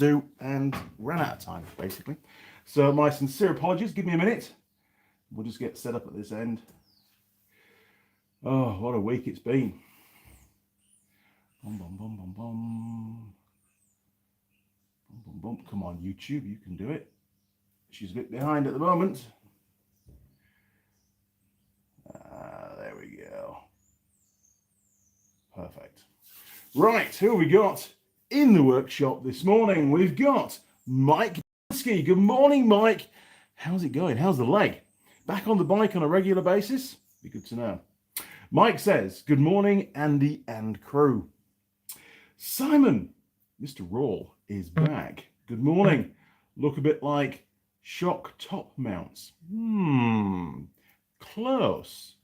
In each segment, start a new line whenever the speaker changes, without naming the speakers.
do and ran out of time, basically. So my sincere apologies. Give me a minute. We'll just get set up at this end. Oh, what a week it's been. Bum, bum, bum, bum, bum. Bum, bum, bum. Come on, YouTube, you can do it. She's a bit behind at the moment. There we go. Perfect. Right, who have we got in the workshop this morning? We've got Mike. Good morning, Mike. How's it going? How's the leg? Back on the bike on a regular basis? Be good to know. Mike says, good morning, Andy and crew. Simon, Mr. Raw, is back. Good morning. Look a bit like shock top mounts. Close,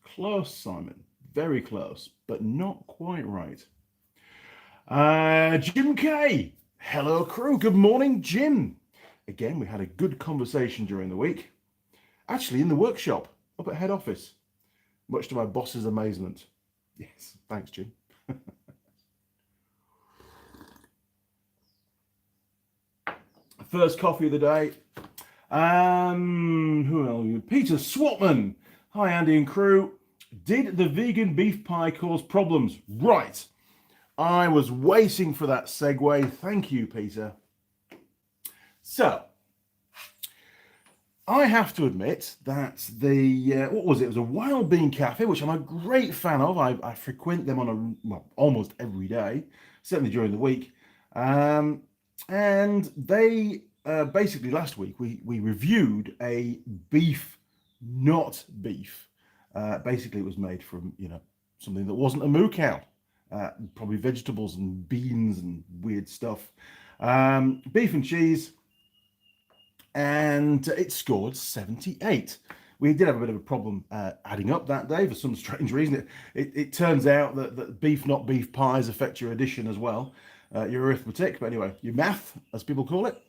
Simon. Very close, but not quite right. Jim K. Hello, crew. Good morning, Jim. Again, we had a good conversation during the week. Actually, in the workshop, up at head office. Much to my boss's amazement. Yes, thanks, Jim. First coffee of the day. Who else? Peter Swatman. Hi, Andy and crew. Did the vegan beef pie cause problems? Right. I was waiting for that segue. Thank you, Peter. So, I have to admit that what was it? It was a Wild Bean Cafe, which I'm a great fan of. I frequent them on almost every day, certainly during the week. And they basically last week we reviewed a beef, not beef. Basically, it was made from something that wasn't a moo cow, probably vegetables and beans and weird stuff. Beef and cheese. And it scored 78. We did have a bit of a problem adding up that day for some strange reason. It turns out that beef, not beef pies affect your addition as well, your arithmetic, but anyway, your math, as people call it.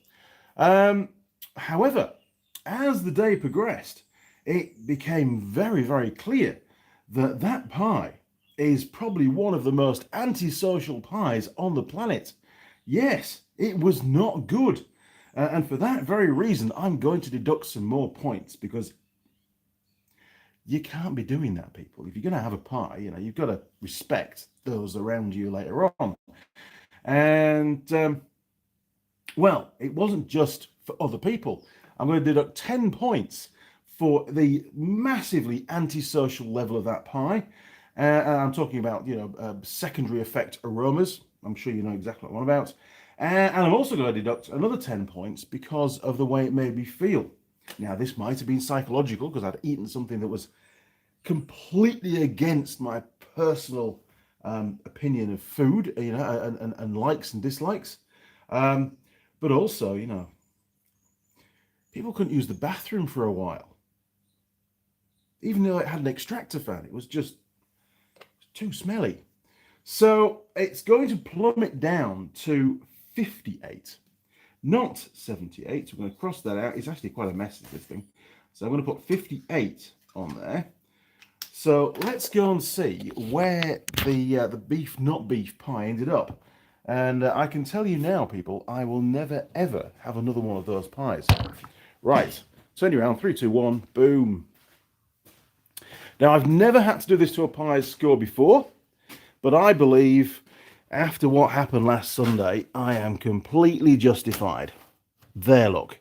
However, as the day progressed, it became very, very clear that that pie is probably one of the most antisocial pies on the planet. Yes, it was not good. And for that very reason, I'm going to deduct some more points because you can't be doing that, people. If you're going to have a pie, you've got to respect those around you later on. And, well, it wasn't just for other people. I'm going to deduct 10 points for the massively antisocial level of that pie. And I'm talking about, secondary effect aromas. I'm sure you know exactly what I'm on about. And I'm also going to deduct another 10 points because of the way it made me feel. Now, this might have been psychological because I'd eaten something that was completely against my personal opinion of food, and likes and dislikes. But also, people couldn't use the bathroom for a while. Even though it had an extractor fan, it was just too smelly. So it's going to plummet down to 58, not 78. So we're going to cross that out. It's actually quite a mess, this thing. So I'm going to put 58 on there. So let's go and see where the beef, not beef pie ended up. And I can tell you now, people, I will never, ever have another one of those pies. Right. Turn you around. 3, 2, 1. Boom. Now, I've never had to do this to a pie score before, but I believe after what happened last Sunday, I am completely justified. There, look,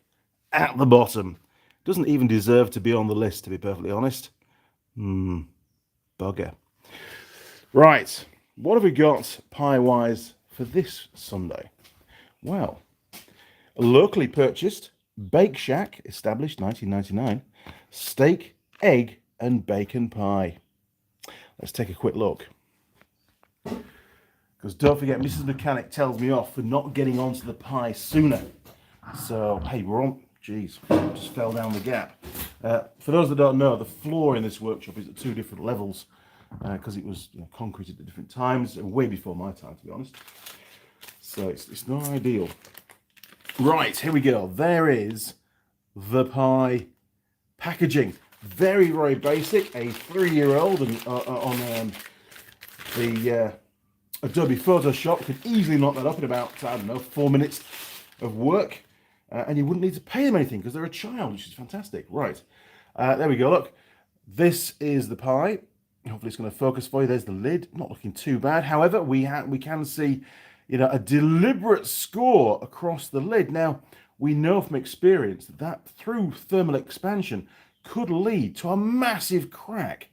at the bottom. Doesn't even deserve to be on the list, to be perfectly honest. Bugger. Right, what have we got pie-wise for this Sunday? Well, locally purchased, Bake Shack, established 1999, steak, egg, and bacon pie. Let's take a quick look. Because don't forget, Mrs. Mechanic tells me off for not getting onto the pie sooner. So, hey, we're on. Jeez, just fell down the gap. For those that don't know, the floor in this workshop is at 2 different levels because it was concreted at different times, way before my time, to be honest. So it's not ideal. Right, here we go. There is the pie packaging. Very, very basic. A 3-year-old on the Adobe Photoshop could easily knock that up in about, I don't know, 4 minutes. of work, and you wouldn't need to pay them anything because they're a child, which is fantastic. Right, there we go. Look, this is the pie. Hopefully it's going to focus for you. There's the lid. Not looking too bad. However, we can see, a deliberate score across the lid. Now, we know from experience that through thermal expansion could lead to a massive crack,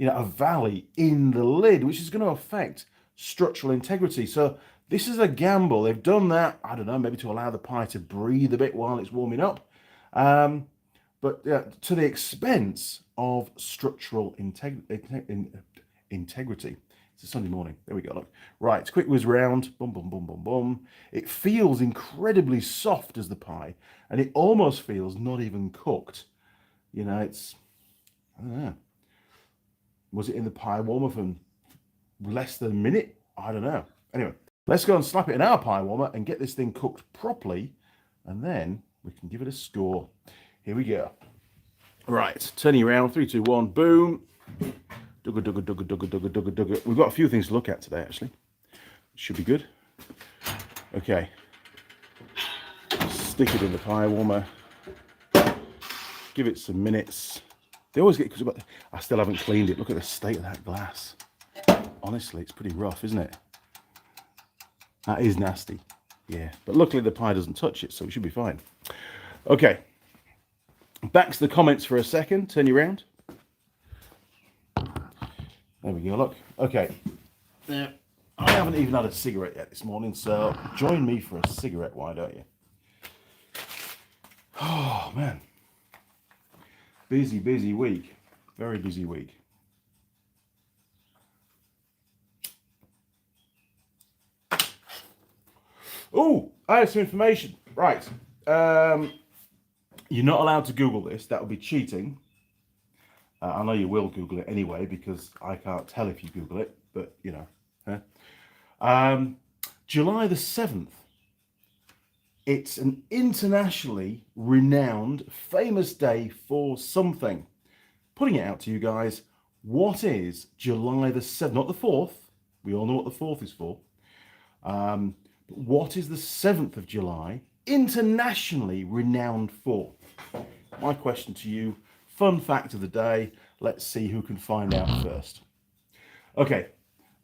a valley in the lid, which is going to affect structural integrity. So this is a gamble. They've done that, I don't know, maybe to allow the pie to breathe a bit while it's warming up. But to the expense of structural integrity. It's a Sunday morning. There we go. Look. Right, quick whiz round. Boom, boom, boom, boom, boom. It feels incredibly soft as the pie, and it almost feels not even cooked. It's, I don't know. Was it in the pie warmer for less than a minute? I don't know. Anyway, let's go and slap it in our pie warmer and get this thing cooked properly, and then we can give it a score. Here we go. Right, turning around, 3, 2, 1, boom. Dugga, dugga, dugga, dugga, dugga, dugga, dugga. We've got a few things to look at today, actually. Should be good. Okay. Stick it in the pie warmer. Give it some minutes. They always get, because I still haven't cleaned it. Look at the state of that glass. Honestly, it's pretty rough, isn't it? That is nasty. Yeah, but luckily the pie doesn't touch it, so it should be fine. Okay. Back to the comments for a second. Turn you around. There we go, look. Okay. Now, I haven't even had a cigarette yet this morning, so join me for a cigarette, why don't you? Oh, man. Busy, busy week. Very busy week. Oh, I have some information. Right. You're not allowed to Google this. That would be cheating. I know you will Google it anyway, because I can't tell if you Google it, but, July the 7th. It's an internationally renowned, famous day for something. Putting it out to you guys, what is July the 7th? Not the 4th. We all know what the 4th is for. But what is the 7th of July internationally renowned for? My question to you, fun fact of the day. Let's see who can find out first. Okay,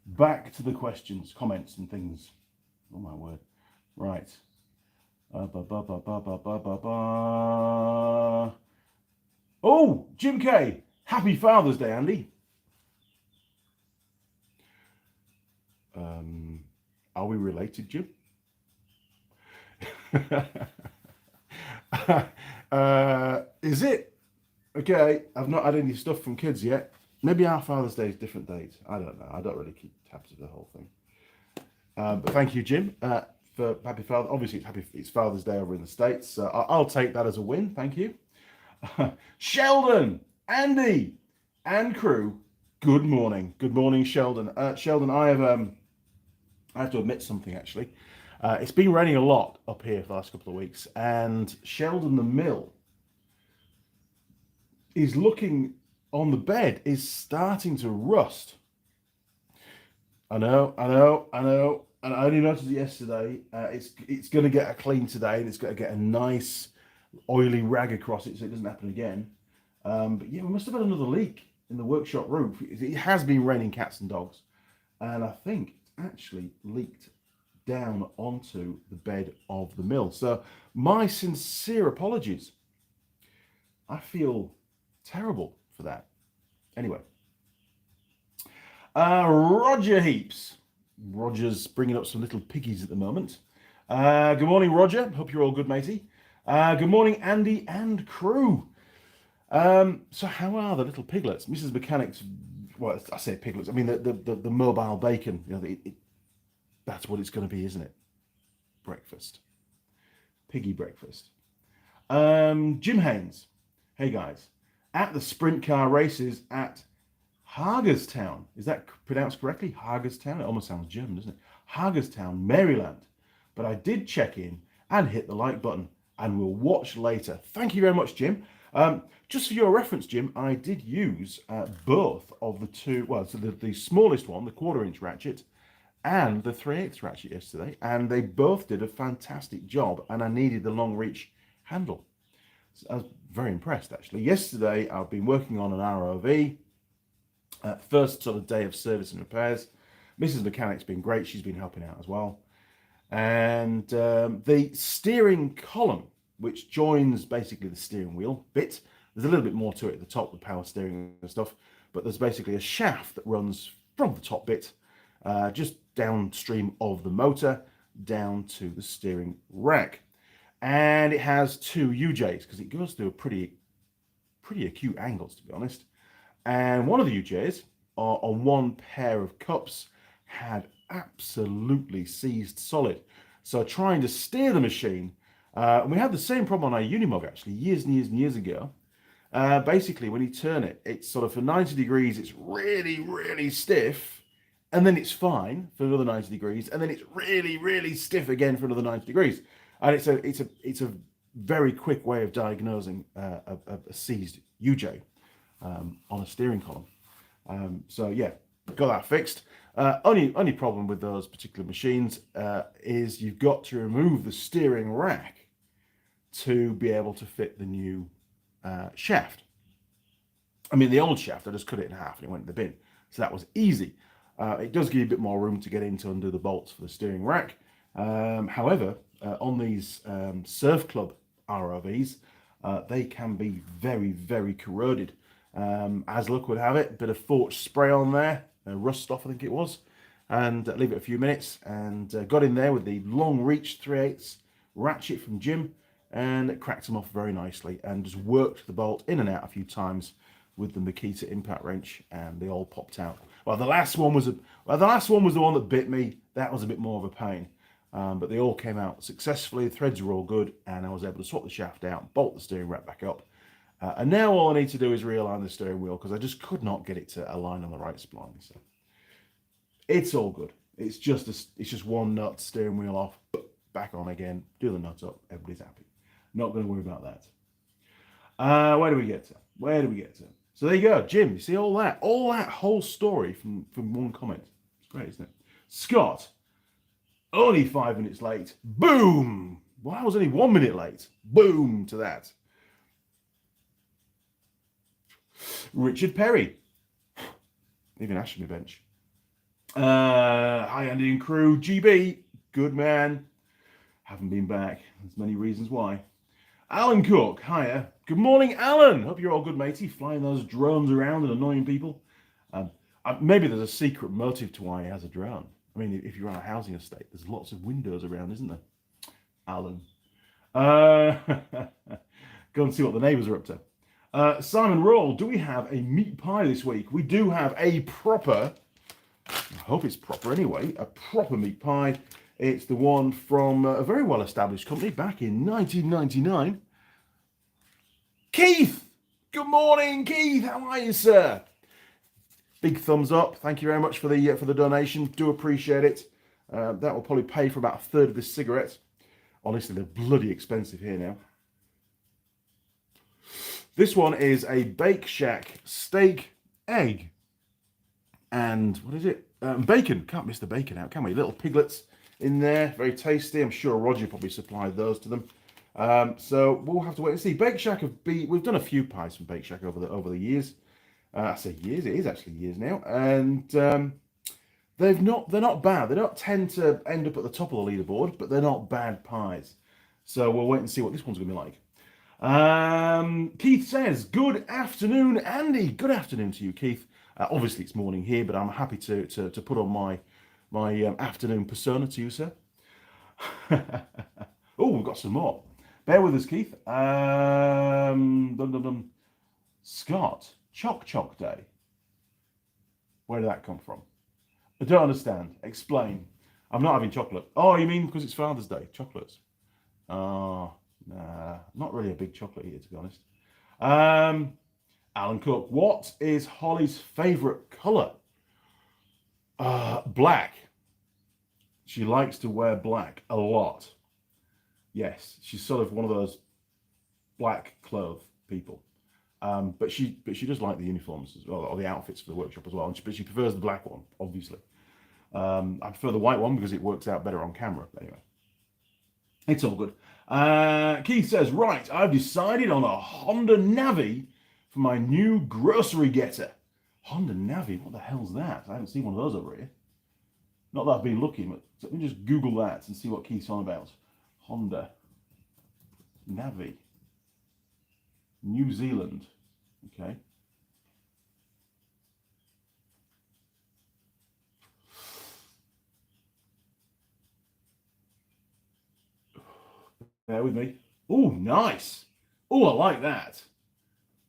back to the questions, comments and things. Oh my word. Right. Oh, Jim K. Happy Father's Day, Andy. Are we related, Jim? Is it? Okay, I've not had any stuff from kids yet. Maybe our Father's Day is different dates. I don't know. I don't really keep tabs of the whole thing. But thank you, Jim, for Happy Father. Obviously, it's Father's Day over in the States. So I'll take that as a win. Thank you. Sheldon, Andy, and crew. Good morning. Good morning, Sheldon. Sheldon, I have to admit something, actually. It's been raining a lot up here for the last couple of weeks, and Sheldon the mill is looking on the bed, is starting to rust. I know. And I only noticed it yesterday. It's going to get a clean today, and it's going to get a nice oily rag across it so it doesn't happen again. But yeah, we must have had another leak in the workshop roof. It has been raining cats and dogs, and I think it's actually leaked down onto the bed of the mill. So my sincere apologies. I feel terrible for that. Anyway, Roger Heaps. Roger's bringing up some little piggies at the moment. Good morning, Roger. Hope you're all good, matey. Good morning, Andy and crew. So how are the little piglets? Mrs. Mechanic's, well, I say piglets, I mean the mobile bacon. That's what it's going to be, isn't it? Breakfast. Piggy breakfast. Jim Haynes. Hey, guys. At the sprint car races at Hagerstown. Is that pronounced correctly? Hagerstown? It almost sounds German, doesn't it? Hagerstown, Maryland. But I did check in and hit the like button, and we'll watch later. Thank you very much, Jim. Just for your reference, Jim, I did use both of the two, well, so the smallest one, the 1/4 inch ratchet, and the 3/8 ratchet yesterday, and they both did a fantastic job, and I needed the long reach handle. So I was very impressed, actually. Yesterday, I've been working on an ROV, first sort of day of service and repairs. Mrs. Mechanic's been great. She's been helping out as well. And the steering column, which joins basically the steering wheel bit, there's a little bit more to it at the top with power steering and stuff, but there's basically a shaft that runs from the top bit, just downstream of the motor, down to the steering rack. And it has two UJs, because it goes through a pretty acute angles, to be honest. And one of the UJs, on one pair of cups, had absolutely seized solid. So trying to steer the machine, and we had the same problem on our Unimog actually years and years and years ago. Basically, when you turn it, it's sort of for 90 degrees, it's really stiff, and then it's fine for another 90 degrees, and then it's really stiff again for another 90 degrees. And it's a very quick way of diagnosing a seized UJ on a steering column. So yeah, got that fixed. Only problem with those particular machines is you've got to remove the steering rack to be able to fit the new shaft. I mean, the old shaft, I just cut it in half and it went in the bin. So that was easy. It does give you a bit more room to get into undo the bolts for the steering rack. However, on these Surf Club ROVs, they can be very corroded. As luck would have it, a bit of forged spray on there, rust off I think it was, and leave it a few minutes, and got in there with the long reach 3/8 ratchet from Jim, and it cracked them off very nicely, and just worked the bolt in and out a few times with the Makita impact wrench, and they all popped out. Well, the last one was the one that bit me. That was a bit more of a pain, but they all came out successfully. The threads were all good, and I was able to swap the shaft out, bolt the steering rack back up. And now all I need to do is realign the steering wheel, because I just could not get it to align on the right spline. So it's all good. It's just one nut, steering wheel off, back on again, do the nut up, everybody's happy. Not going to worry about that. Where do we get to? So there you go, Jim. You see all that whole story from one comment. It's great, isn't it? Scott, only 5 minutes late. Boom. Well, I was only 1 minute late. Boom to that. Richard Perry, even Ash on the bench. Hi Andy and crew. GB, good man. Haven't been back. There's many reasons why. Alan Cook, hiya. Good morning, Alan. Hope you're all good, matey. Flying those drones around and annoying people. Maybe there's a secret motive to why he has a drone. I mean, if you're on a housing estate, there's lots of windows around, isn't there? Alan. Go and see what the neighbours are up to. Simon Roll, do we have a meat pie this week? We do have a proper, I hope it's proper anyway, a proper meat pie. It's the one from a very well-established company back in 1999. Keith! Good morning, Keith. How are you, sir? Big thumbs up. Thank you very much for the donation. Do appreciate it. That will probably pay for about a third of this cigarette. Honestly, they're bloody expensive here now. This one is a Bake Shack steak, egg, and what is it? Bacon. Can't miss the bacon out, can we? Little piglets in there, very tasty. I'm sure Roger probably supplied those to them. So we'll have to wait and see. Bake Shack we've done a few pies from Bake Shack over the years. I say years, it is actually years now, and they're not bad. They don't tend to end up at the top of the leaderboard, but they're not bad pies. So we'll wait and see what this one's going to be like. Keith says, good afternoon, Andy. Good afternoon to you, Keith. Obviously it's morning here, but I'm happy to put on my afternoon persona to you, sir. Oh, we've got some more. Bear with us, Keith. Scott, Choc Day. Where did that come from? I don't understand. Explain. I'm not having chocolate. Oh, you mean because it's Father's Day? Chocolates. Oh. Nah, not really a big chocolate eater, to be honest. Alan Cook, what is Holly's favourite colour? Black. She likes to wear black a lot. Yes, she's sort of one of those black clothes people. But she does like the uniforms as well, or the outfits for the workshop as well. But she prefers the black one, obviously. I prefer the white one because it works out better on camera. Anyway, it's all good. Keith says, right, I've decided on a Honda Navi for my new grocery getter. Honda Navi, what the hell's that? I haven't seen one of those over here. Not that I've been looking, but let me just Google that and see what Keith's on about. Honda Navi. New Zealand. Okay. Bear with me. Oh, nice. Oh, I like that.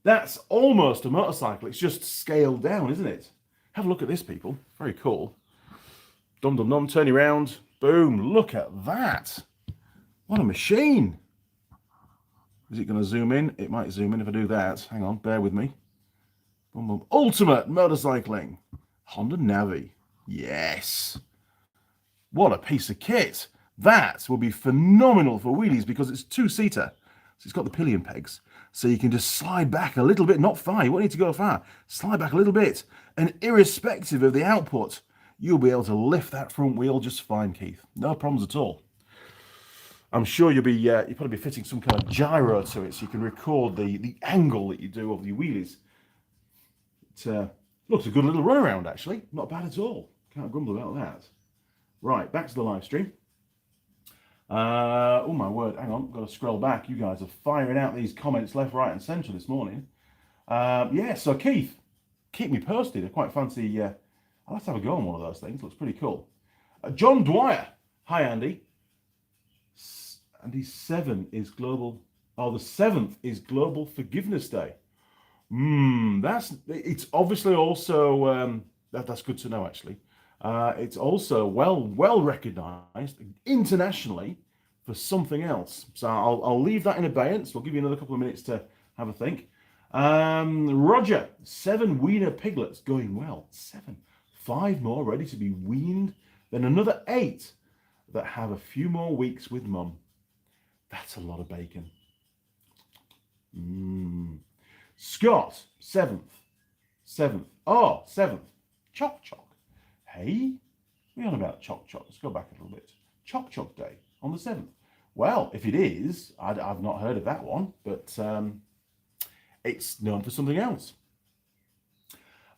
That's almost a motorcycle. It's just scaled down, isn't it? Have a look at this, people. Very cool. Dum dum dum, turn around. Boom. Look at that. What a machine. Is it going to zoom in? It might zoom in if I do that. Hang on, bear with me. Boom, boom. Ultimate motorcycling. Honda Navi. Yes. What a piece of kit. That will be phenomenal for wheelies because it's two-seater. So it's got the pillion pegs. So you can just slide back a little bit, not far, you won't need to go far. Slide back a little bit. And irrespective of the output, you'll be able to lift that front wheel just fine, Keith. No problems at all. I'm sure you'll probably be fitting some kind of gyro to it so you can record the angle that you do of the wheelies. It looks a good little runaround, actually. Not bad at all. Can't grumble about that. Right, back to the live stream. Oh my word, hang on, got to scroll back. You guys are firing out these comments left, right and centre this morning. Yeah, so Keith, keep me posted. I quite fancy, I'll have to have a go on one of those things. Looks pretty cool. John Dwyer, hi Andy. Andy, 7 is global, oh the 7th is Global Forgiveness Day. It's obviously also, that's good to know actually. It's also well recognized internationally for something else. So I'll leave that in abeyance. We'll give you another couple of minutes to have a think. Roger, 7 wiener piglets going well. 7. 5 more ready to be weaned. Then another 8 that have a few more weeks with mum. That's a lot of bacon. Scott, 7th. Oh, 7th. Choc. Hey, we're on about Choc. Let's go back a little bit. Choc Day on the 7th. Well, if it is, I've not heard of that one, but it's known for something else.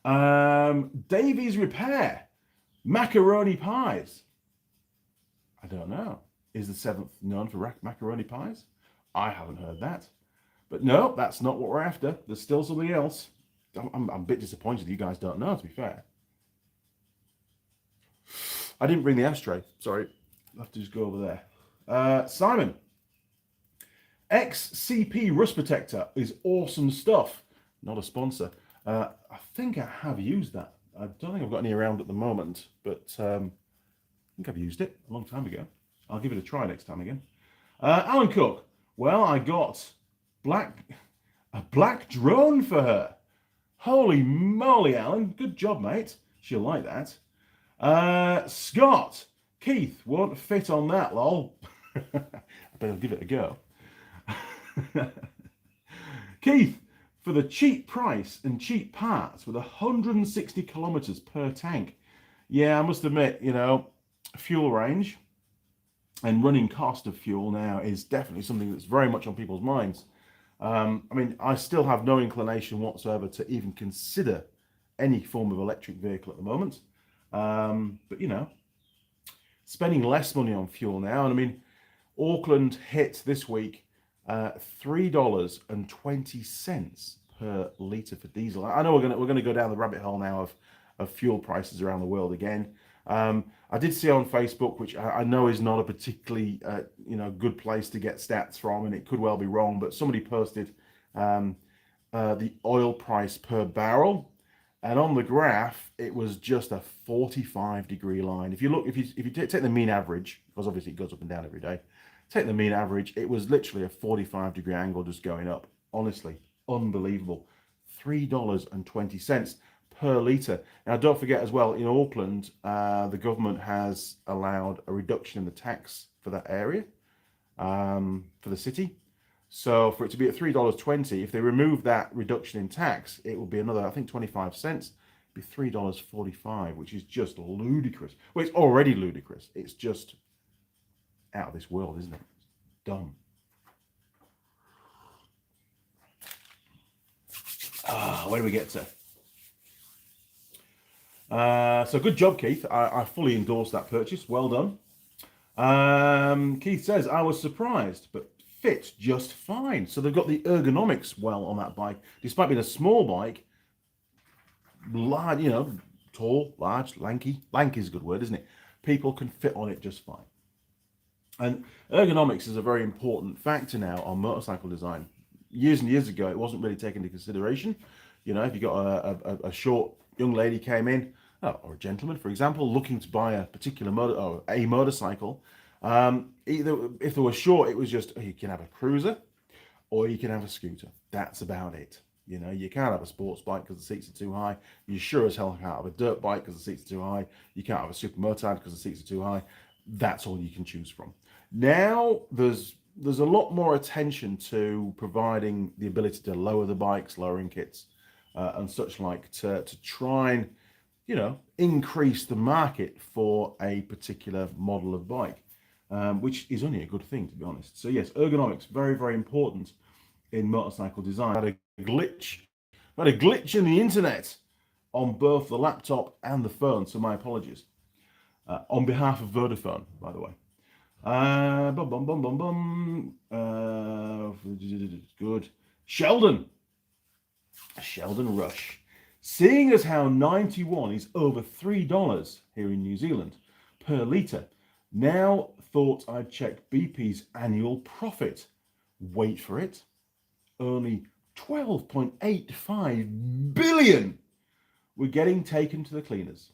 Davies Repair, macaroni pies. I don't know. Is the 7th known for macaroni pies? I haven't heard that. But no, that's not what we're after. There's still something else. I'm a bit disappointed you guys don't know, to be fair. I didn't bring the ashtray. Sorry. I'll have to just go over there. Simon. XCP Rust Protector is awesome stuff. Not a sponsor. I think I have used that. I don't think I've got any around at the moment, but I think I've used it a long time ago. I'll give it a try next time again. Alan Cook. Well, I got a black drone for her. Holy moly, Alan. Good job, mate. She'll like that. Scott. Keith won't fit on that, lol. I better give it a go. Keith, for the cheap price and cheap parts with 160 kilometers per tank. Yeah, I must admit, fuel range and running cost of fuel now is definitely something that's very much on people's minds. I mean, I still have no inclination whatsoever to even consider any form of electric vehicle at the moment. But, spending less money on fuel now. And I mean, Auckland hit this week $3.20 per litre for diesel. I know we're going to go down the rabbit hole now of fuel prices around the world again. I did see on Facebook, which I know is not a particularly good place to get stats from, and it could well be wrong, but somebody posted the oil price per barrel, and on the graph it was just a 45-degree line. If you take the mean average, because obviously it goes up and down every day, take the mean average, it was literally a 45-degree angle just going up. Honestly, unbelievable. $3.20 per litre. Now, don't forget as well, in Auckland, the government has allowed a reduction in the tax for that area, for the city. So for it to be at $3.20, if they remove that reduction in tax, it will be another, I think, 25 cents, be $3.45, which is just ludicrous. Well, it's already ludicrous. It's just out of this world, isn't it? It's dumb. Where do we get to? So good job, Keith. I fully endorse that purchase. Well done. Keith says, I was surprised, but fits just fine. So they've got the ergonomics well on that bike. Despite being a small bike, large, you know, tall, large, lanky. Lanky is a good word, isn't it? People can fit on it just fine. And ergonomics is a very important factor now on motorcycle design. Years and years ago, it wasn't really taken into consideration. You know, if you got a short young lady came in, or a gentleman, for example, looking to buy a particular motorcycle, either if they were short, it was just, you can have a cruiser or you can have a scooter. That's about it. You know, you can't have a sports bike because the seats are too high. You sure as hell can't have a dirt bike because the seats are too high. You can't have a super motard because the seats are too high. That's all you can choose from. Now, there's a lot more attention to providing the ability to lower the bikes, lowering kits, and such like to try and, you know, increase the market for a particular model of bike, which is only a good thing, to be honest. So yes, ergonomics, very, very important in motorcycle design. I had a glitch in the internet on both the laptop and the phone, so my apologies. On behalf of Vodafone, by the way. Good. Sheldon Rush. Seeing as how 91 is over $3 here in New Zealand per litre, now thought I'd check BP's annual profit. Wait for it. Only 12.85 billion were getting taken to the cleaners.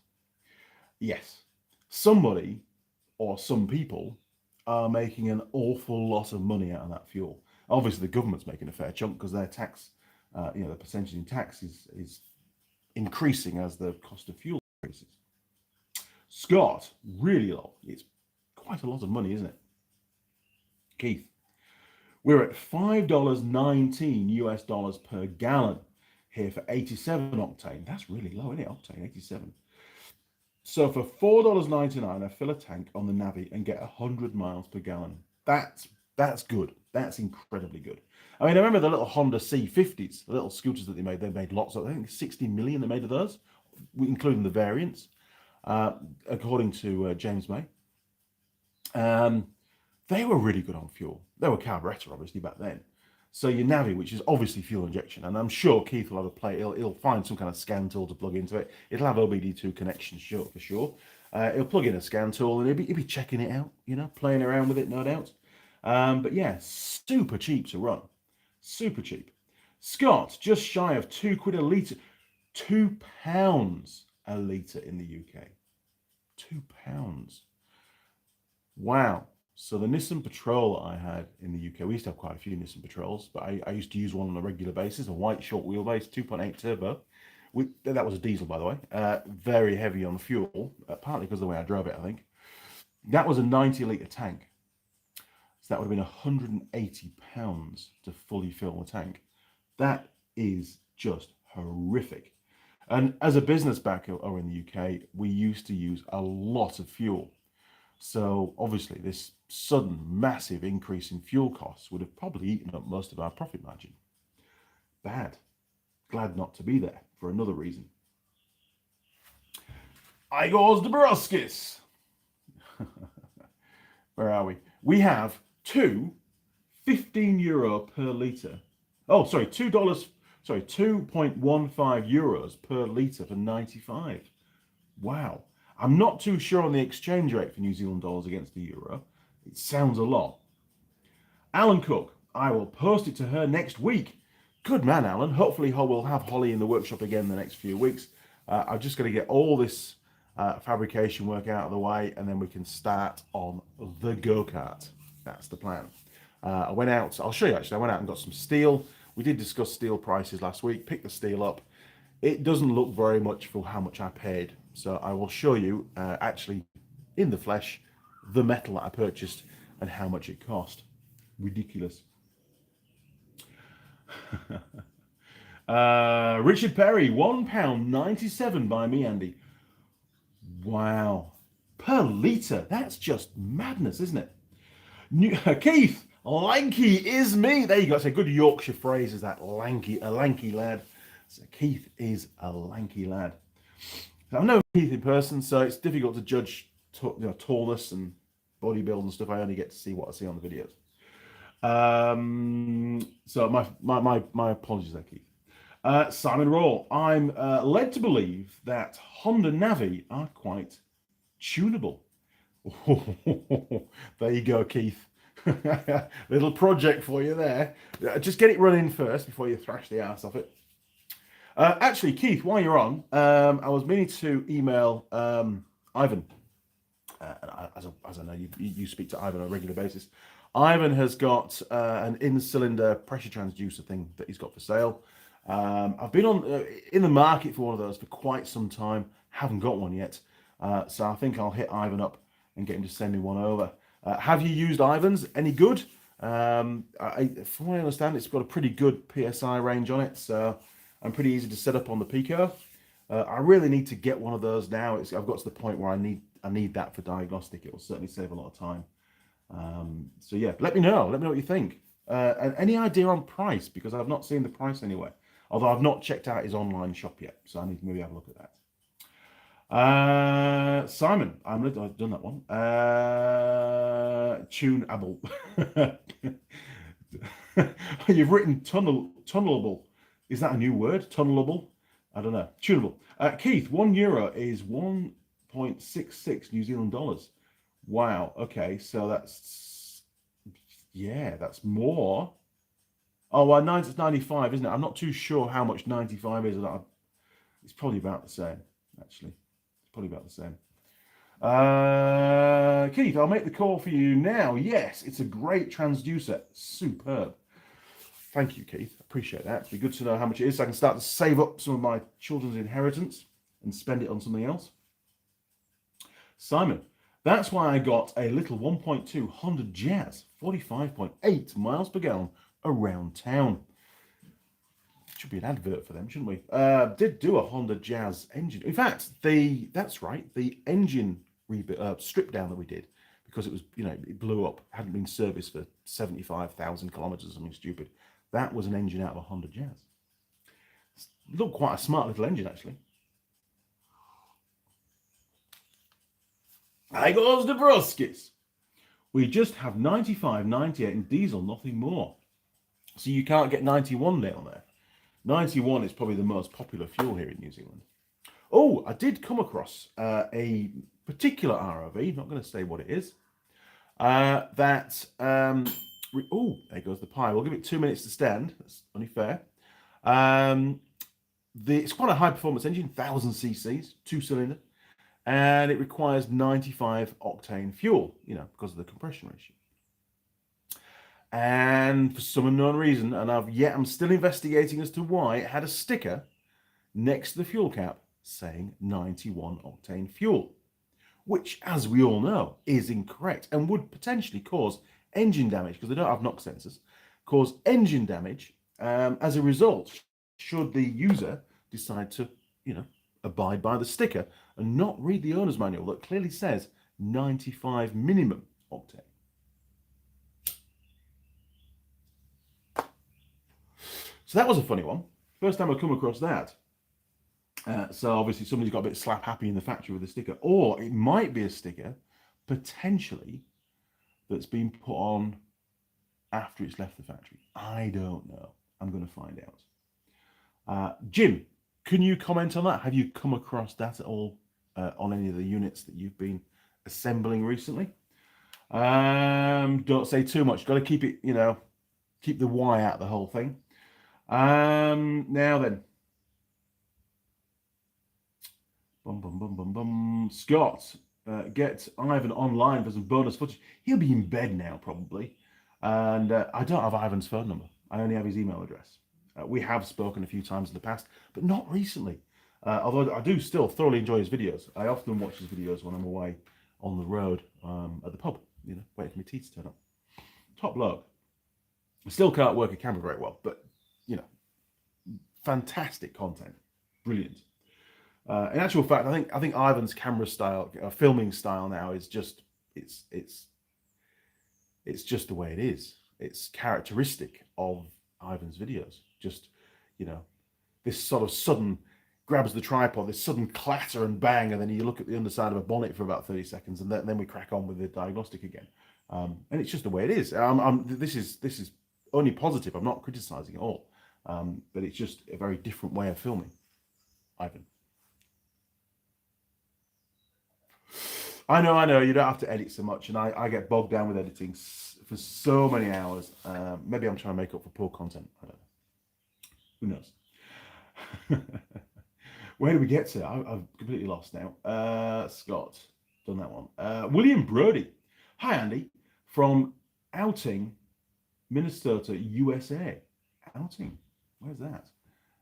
Yes, somebody or some people are making an awful lot of money out of that fuel. Obviously, the government's making a fair chunk because their tax, the percentage in tax is increasing as the cost of fuel increases. Scott, really low. It's quite a lot of money, isn't it? Keith, we're at $5.19 US dollars per gallon here for 87 octane. That's really low, isn't it? Octane 87. So for $4.99, I fill a tank on the Navi and get 100 miles per gallon. That's good. That's incredibly good. I mean, I remember the little Honda C50s, the little scooters that they made lots of, I think 60 million they made of those, including the variants, according to James May. They were really good on fuel. They were carburetor, obviously, back then. So your Navi, which is obviously fuel injection, and I'm sure Keith will have a play. He'll find some kind of scan tool to plug into it. It'll have OBD2 connection, sure, for sure. He'll plug in a scan tool and he'll be checking it out, you know, playing around with it, no doubt. But yeah, super cheap to run. Super cheap. Scott, just shy of £2 a litre. £2 a litre in the UK. £2. Wow. So the Nissan Patrol that I had in the UK, we used to have quite a few Nissan Patrols, but I used to use one on a regular basis, a white short wheelbase, 2.8 turbo. That was a diesel, by the way. Very heavy on fuel, partly because of the way I drove it, I think. That was a 90-litre tank. So that would have been £180 to fully fill the tank. That is just horrific. And as a business back over in the UK, we used to use a lot of fuel. So obviously this sudden massive increase in fuel costs would have probably eaten up most of our profit margin. Bad. Glad not to be there for another reason. Igor's Dobroskis. Where are we? We have two €15 per litre. Oh, sorry, €2.15 euros per litre for 95. Wow. I'm not too sure on the exchange rate for New Zealand dollars against the euro. It sounds a lot. Alan Cook, I will post it to her next week. Good man, Alan. Hopefully we'll have Holly in the workshop again the next few weeks. I've just got to get all this fabrication work out of the way, and then we can start on the go-kart. That's the plan. I went out, I'll show you actually, I went out and got some steel. We did discuss steel prices last week, picked the steel up. It doesn't look very much for how much I paid. So I will show you actually in the flesh the metal that I purchased and how much it cost. Ridiculous. Richard Perry, £1.97 by me, Andy. Wow. Per litre. That's just madness, isn't it? Keith, lanky is me. There you go. It's a good Yorkshire phrase, is that lanky, a lanky lad. So Keith is a lanky lad. I've known Keith in person, so it's difficult to judge tallness and body build and stuff. I only get to see what I see on the videos. So my apologies there, Keith. Simon Raw, I'm led to believe that Honda Navi are quite tunable. There you go, Keith. Little project for you there. Just get it running first before you thrash the ass off it. Actually, Keith, while you're on, I was meaning to email Ivan. As I know, you speak to Ivan on a regular basis. Ivan has got an in-cylinder pressure transducer thing that he's got for sale. I've been in the market for one of those for quite some time. Haven't got one yet. So I think I'll hit Ivan up and get him to send me one over. Have you used Ivan's? Any good? From what I understand, it's got a pretty good PSI range on it, so I'm pretty easy to set up on the Pico. I really need to get one of those now. I've got to the point where I need that for diagnostic. It will certainly save a lot of time. So yeah, let me know. Let me know what you think. And any idea on price? Because I've not seen the price anywhere. Although I've not checked out his online shop yet, so I need to maybe have a look at that. Simon, I've done that one. Tuneable. You've written tunnelable. Is that a new word? Tunnelable? I don't know. Tunable. Keith, €1 is 1.66 New Zealand dollars. Wow. Okay, so that's more. Oh, well, 95, isn't it? I'm not too sure how much 95 is. It's probably about the same, actually. It's probably about the same. Keith, I'll make the call for you now. Yes, it's a great transducer. Superb. Thank you, Keith. Appreciate that. It'd be good to know how much it is so I can start to save up some of my children's inheritance and spend it on something else. Simon, that's why I got a little 1.2 Honda Jazz, 45.8 miles per gallon around town. Should be an advert for them, shouldn't we? Did do a Honda Jazz engine. In fact, that's right, the engine strip down that we did, because it was, it blew up, hadn't been serviced for 75,000 kilometers or something stupid. That was an engine out of a Honda Jazz. It looked quite a smart little engine, actually. There goes the broskis. We just have 95, 98 in diesel, nothing more. So you can't get 91 down there. 91 is probably the most popular fuel here in New Zealand. Oh, I did come across a particular ROV, not going to say what it is, there goes the pie. We'll give it 2 minutes to stand. That's only fair. It's quite a high performance engine, 1,000 cc's, 2-cylinder, and it requires 95 octane fuel, because of the compression ratio. And for some unknown reason, and I'm still investigating as to why, it had a sticker next to the fuel cap saying 91 octane fuel, which, as we all know, is incorrect and would potentially cause engine damage, because they don't have knock sensors, cause engine damage as a result, should the user decide to, abide by the sticker and not read the owner's manual that clearly says 95 minimum octane. So that was a funny one. First time I've come across that. So obviously somebody's got a bit slap happy in the factory with a sticker, or it might be a sticker potentially that's been put on after it's left the factory. I don't know. I'm going to find out. Jim, can you comment on that? Have you come across that at all on any of the units that you've been assembling recently? Don't say too much. Got to keep it, keep the Y out of the whole thing. Now then. Scott, get Ivan online for some bonus footage. He'll be in bed now, probably. And I don't have Ivan's phone number. I only have his email address. We have spoken a few times in the past, but not recently. Although I do still thoroughly enjoy his videos. I often watch his videos when I'm away on the road at the pub, waiting for my tea to turn up. Top bloke. I still can't work a camera very well, but, fantastic content, brilliant. In actual fact, I think Ivan's camera style, filming style now is just it's just the way it is. It's characteristic of Ivan's videos. Just, you know, this sort of sudden grabs the tripod, this sudden clatter and bang, and then you look at the underside of a bonnet for about 30 seconds, and then we crack on with the diagnostic again. And it's just the way it is. This is only positive. I'm not criticizing at all, but it's just a very different way of filming. Ivan. I know, you don't have to edit so much, and I get bogged down with editing for so many hours. Maybe I'm trying to make up for poor content. I don't know. Who knows? Where do we get to? I've completely lost now. Scott, done that one. William Brody. Hi, Andy. From Outing, Minnesota, USA. Outing? Where's that?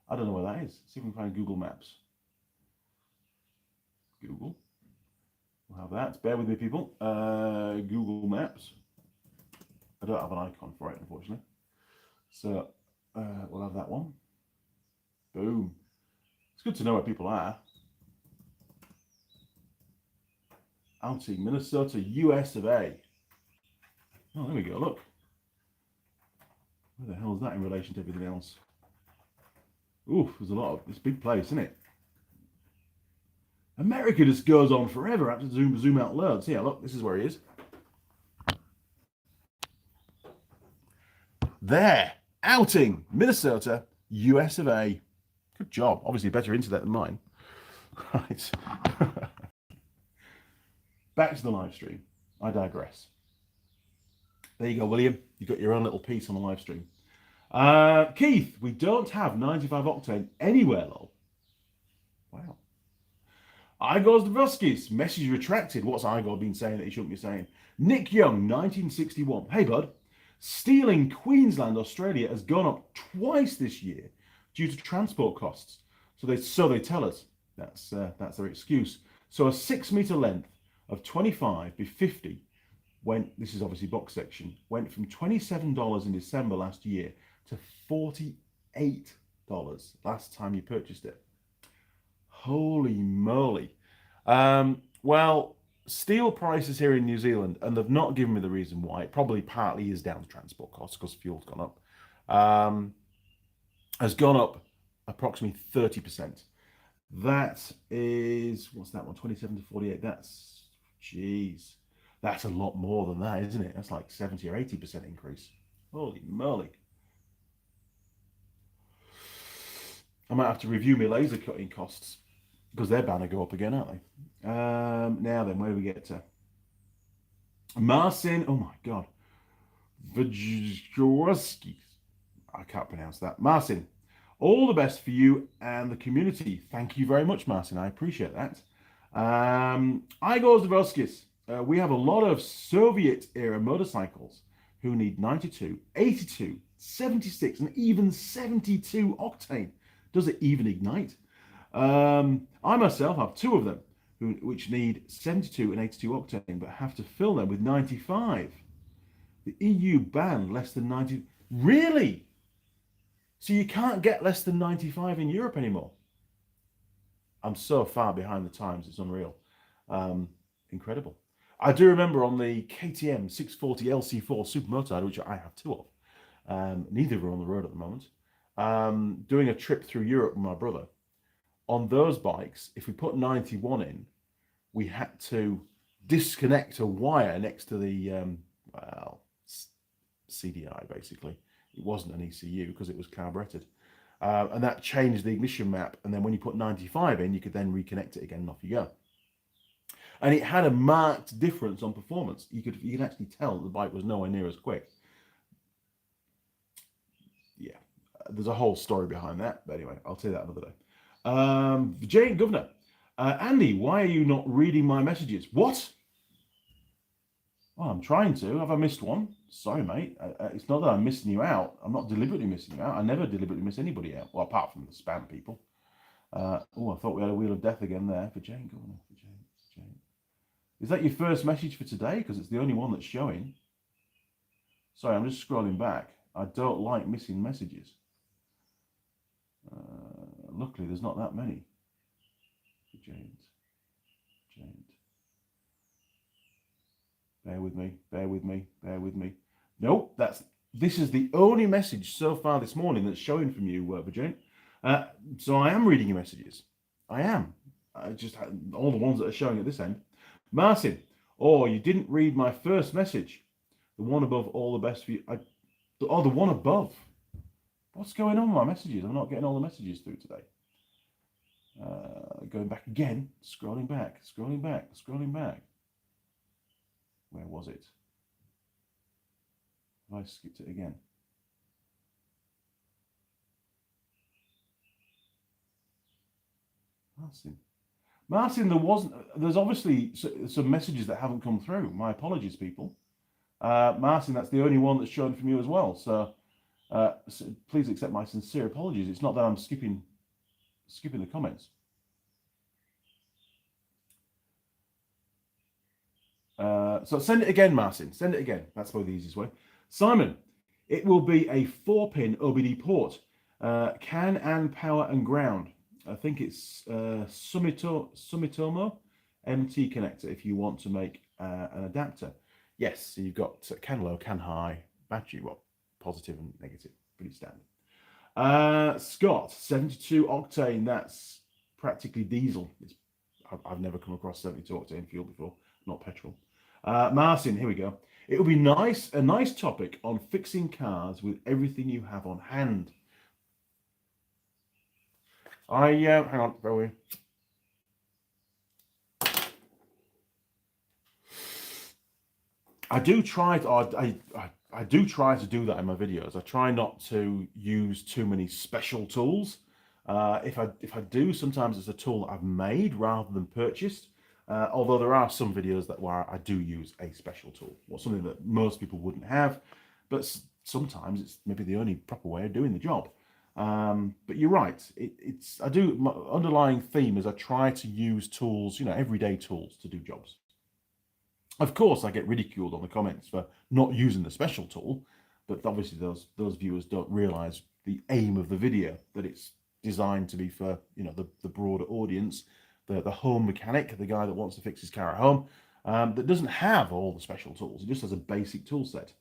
I don't know where that is. See if we can find Google Maps. Google. We'll have that. Bear with me, people. Google Maps. I don't have an icon for it, unfortunately. So we'll have that one. Boom. It's good to know where people are. Outing, Minnesota, US of A. Oh, there we go. Look. Where the hell is that in relation to everything else? Oof, there's a lot of... It's a big place, isn't it? America just goes on forever. I have to zoom out loads. Yeah, look, this is where he is. There. Outing, Minnesota, US of A. Good job. Obviously better internet than mine. Right. Back to the live stream. I digress. There you go, William. You got your own little piece on the live stream. Keith, we don't have 95 octane anywhere, lol. Wow. Igor Zdavoskis, message retracted. What's Igor been saying that he shouldn't be saying? Nick Young, 1961. Hey, bud. Steel in Queensland, Australia has gone up twice this year due to transport costs. So they tell us. That's their excuse. So a 6 meter length of 25 by 50 went, this is obviously box section, went from $27 in December last year to $48 last time you purchased it. Holy moly. Well, steel prices here in New Zealand, and they've not given me the reason why, it probably partly is down to transport costs because fuel's gone up, has gone up approximately 30%. That is, what's that one, 27 to 48, that's, geez, that's a lot more than that, isn't it? That's like 70 or 80% increase. Holy moly. I might have to review my laser cutting costs because they're bound to go up again, aren't they? Now then, where do we get to? Marcin, oh my God. Vajorski. I can't pronounce that. Marcin, all the best for you and the community. Thank you very much, Marcin. I appreciate that. Igor Zdavoskis. We have a lot of Soviet-era motorcycles who need 92, 82, 76, and even 72 octane. Does it even ignite? I myself have two of them, which need 72 and 82 octane, but have to fill them with 95. The EU banned less than 90. Really? So you can't get less than 95 in Europe anymore? I'm so far behind the times, it's unreal. Incredible. I do remember on the KTM 640 LC4 Supermotard, which I have two of, neither are on the road at the moment, doing a trip through Europe with my brother. On those bikes, if we put 91 in, we had to disconnect a wire next to the CDI, basically. It wasn't an ECU because it was carburetted. And that changed the ignition map. And then when you put 95 in, you could then reconnect it again and off you go. And it had a marked difference on performance. You could actually tell the bike was nowhere near as quick. Yeah, there's a whole story behind that. But anyway, I'll tell you that another day. The Giant Governor. Andy, why are you not reading my messages? What? Well, I'm trying to. Have I missed one? Sorry, mate. It's not that I'm missing you out. I'm not deliberately missing you out. I never deliberately miss anybody out. Well, apart from the spam people. Oh, I thought we had a Wheel of Death again there. For Jane Governor. For Jane. Is that your first message for today? Because it's the only one that's showing. Sorry, I'm just scrolling back. I don't like missing messages. Luckily, there's not that many. Giant. Bear with me. Nope, this is the only message so far this morning that's showing from you, Virginia. So I am reading your messages. I am. I just had all the ones that are showing at this end. Martin, you didn't read my first message. The one above, all the best for you. The one above. What's going on with my messages? I'm not getting all the messages through today. Going back again, scrolling back. Where was it? Have I skipped it again? Martin, there's obviously some messages that haven't come through. My apologies, people. Martin, that's the only one that's shown from you as well. So please accept my sincere apologies. It's not that I'm skipping the comments. So send it again, Martin. Send it again. That's probably the easiest way. Simon, it will be a 4-pin OBD port. CAN and power and ground. I think it's Sumitomo MT connector if you want to make an adapter. Yes, so you've got CAN low, CAN high, battery, positive and negative, pretty standard. Scott, 72 octane, that's practically diesel. I've never come across 72 octane fuel before, not petrol. Martin, here we go. It would be a nice topic on fixing cars with everything you have on hand. Hang on, bear with me. I do try to do that in my videos. I try not to use too many special tools. If I do, sometimes it's a tool that I've made rather than purchased. Although there are some videos where I do use a special tool, or something that most people wouldn't have, but sometimes it's maybe the only proper way of doing the job. But you're right. My underlying theme is I try to use tools, everyday tools to do jobs. Of course, I get ridiculed on the comments for not using the special tool, but obviously those viewers don't realize the aim of the video, that it's designed to be for the broader audience, the home mechanic, the guy that wants to fix his car at home, that doesn't have all the special tools. It just has a basic tool set.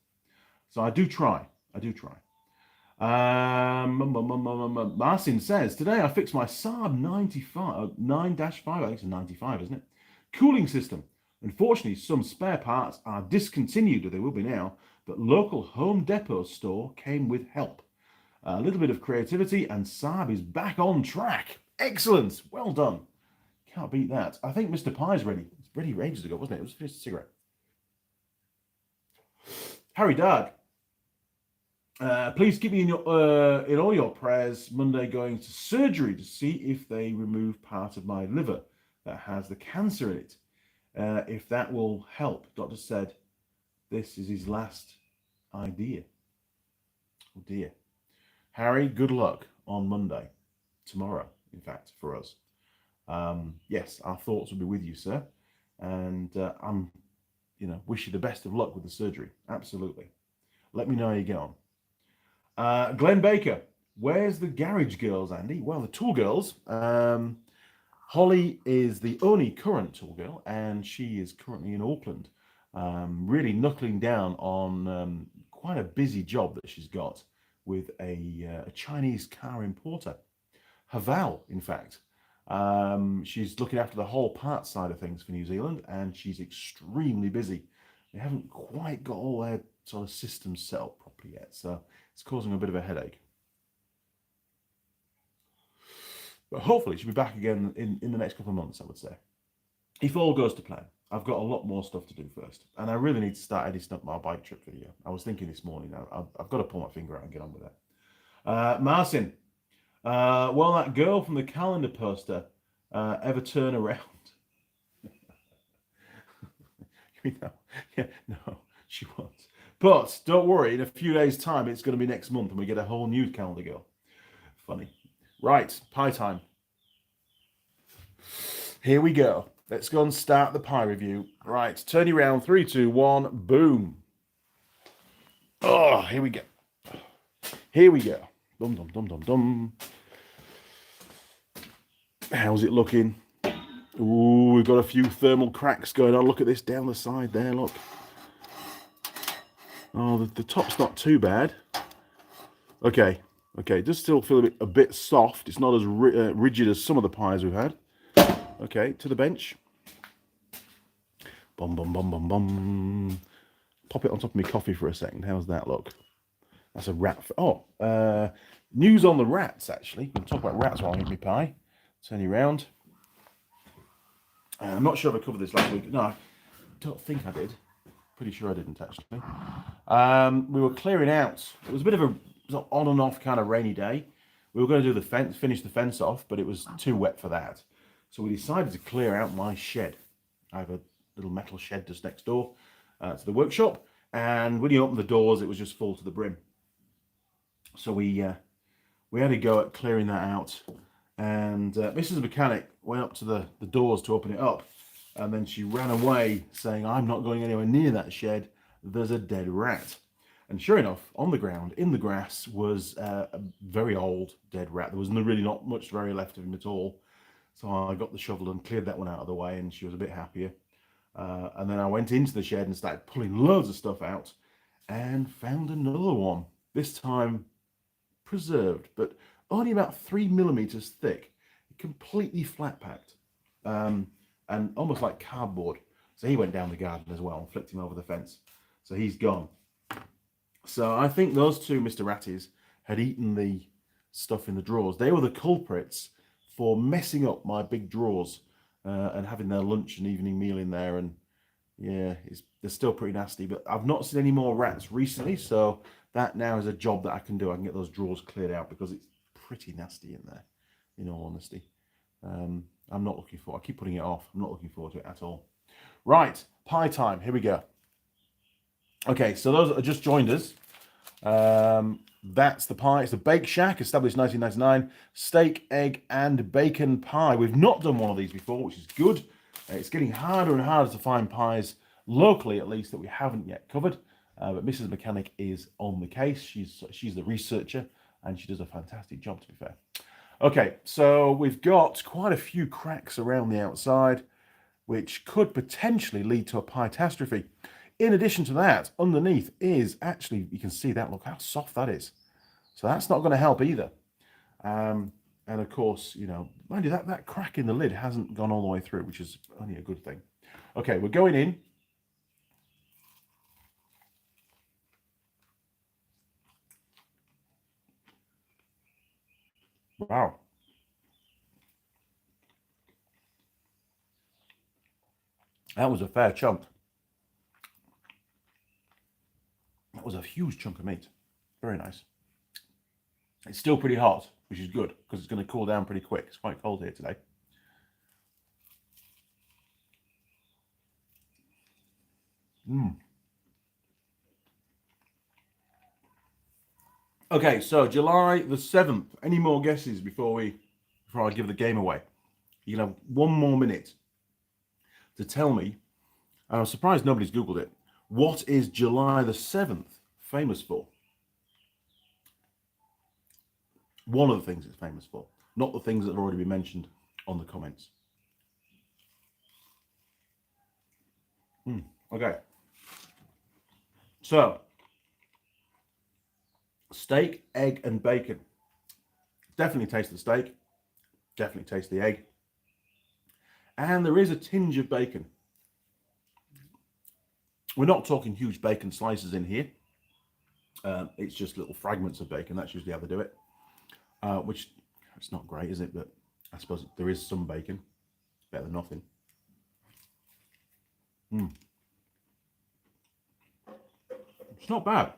So I do try. Martin says, today I fixed my Saab 9-5, I think it's a 95, isn't it? Cooling system. Unfortunately, some spare parts are discontinued, or they will be now, but local Home Depot store came with help. A little bit of creativity and Saab is back on track. Excellent. Well done. Can't beat that. I think Mr. Pie's ready. It's ready ages ago, wasn't it? It was finished a cigarette. Harry Doug. Please keep me in all your prayers. Monday going to surgery to see if they remove part of my liver that has the cancer in it. If that will help. Doctor said this is his last idea. Oh dear. Harry, good luck on Monday. Tomorrow, in fact, for us. Yes, our thoughts will be with you, sir. And I'm, wish you the best of luck with the surgery. Absolutely. Let me know how you get on. Glenn Baker, where's the garage girls, Andy? Well, the Tool Girls. Holly is the only current Tool Girl, and she is currently in Auckland, really knuckling down on quite a busy job that she's got with a Chinese car importer, Haval, in fact. She's looking after the whole parts side of things for New Zealand, and she's extremely busy. They haven't quite got all their sort of systems set up properly yet, so it's causing a bit of a headache. But hopefully she'll be back again in the next couple of months, I would say. If all goes to plan. I've got a lot more stuff to do first. And I really need to start editing up my bike trip video. I was thinking this morning, I've got to pull my finger out and get on with that. Martin, will that girl from the calendar poster ever turn around? Yeah, no, she won't. But don't worry, in a few days' time, it's going to be next month and we get a whole new calendar girl. Funny. Right, pie time. Here we go. Let's go and start the pie review. Right, turn you around. 3, 2, 1, boom. Oh, here we go. Here we go. Dum, dum, dum, dum, dum. How's it looking? Ooh, we've got a few thermal cracks going on. Look at this down the side there, look. Oh, the top's not too bad. Okay, it does still feel a bit soft. It's not as rigid as some of the pies we've had. Okay, to the bench. Bum, bum, bum, bum, bum. Pop it on top of my coffee for a second. How's that look? That's a rat. News on the rats, actually. We can talk about rats while I eat my pie. Turn you around. I'm not sure if I covered this last week. No, I don't think I did. Pretty sure I didn't, actually. We were clearing out. It was a bit of a on and off kind of rainy day. We were going to do the fence, finish the fence off, but it was too wet for that. So we decided to clear out my shed. I have a little metal shed just next door to the workshop. And when you open the doors, it was just full to the brim. So we had a go at clearing that out. And Mrs. Mechanic went up to the doors to open it up. And then she ran away saying, I'm not going anywhere near that shed. There's a dead rat. And sure enough, on the ground, in the grass, was a very old dead rat. There was really not much very left of him at all. So I got the shovel and cleared that one out of the way, and she was a bit happier. And then I went into the shed and started pulling loads of stuff out and found another one. This time preserved, but only about 3 millimeters thick, completely flat packed, and almost like cardboard. So he went down the garden as well and flicked him over the fence. So he's gone. So I think those two Mr. Ratties had eaten the stuff in the drawers. They were the culprits for messing up my big drawers and having their lunch and evening meal in there. And yeah, they're still pretty nasty, but I've not seen any more rats recently. So that now is a job that I can do. I can get those drawers cleared out because it's pretty nasty in there, in all honesty. I'm not looking for, I keep putting it off. I'm not looking forward to it at all. Right, pie time. Here we go. Okay, so those that have just joined us, that's the pie. It's the Bake Shack, established 1999. Steak, egg, and bacon pie. We've not done one of these before, which is good. It's getting harder and harder to find pies, locally at least, that we haven't yet covered. But Mrs. Mechanic is on the case. She's the researcher, and she does a fantastic job, to be fair. Okay, so we've got quite a few cracks around the outside, which could potentially lead to a pie-tastrophe. In addition to that, underneath is actually, you can see that, look how soft that is. So that's not going to help either. And of course, you know, mind you, that crack in the lid hasn't gone all the way through, which is only a good thing. Okay, we're going in. Wow. That was a fair chunk. That was a huge chunk of meat. Very nice. It's still pretty hot, which is good because it's going to cool down pretty quick. It's quite cold here today. Okay, so July the 7th. Any more guesses before I give the game away? You can have 1 more minute to tell me. I'm surprised nobody's Googled it. What is July the 7th famous for? One of the things it's famous for, not the things that have already been mentioned on the comments. Okay. So, steak, egg, and bacon. Definitely taste the steak. Definitely taste the egg. And there is a tinge of bacon. We're not talking huge bacon slices in here. It's just little fragments of bacon. That's usually how they do it. Which, it's not great, is it? But I suppose there is some bacon. Better than nothing. It's not bad.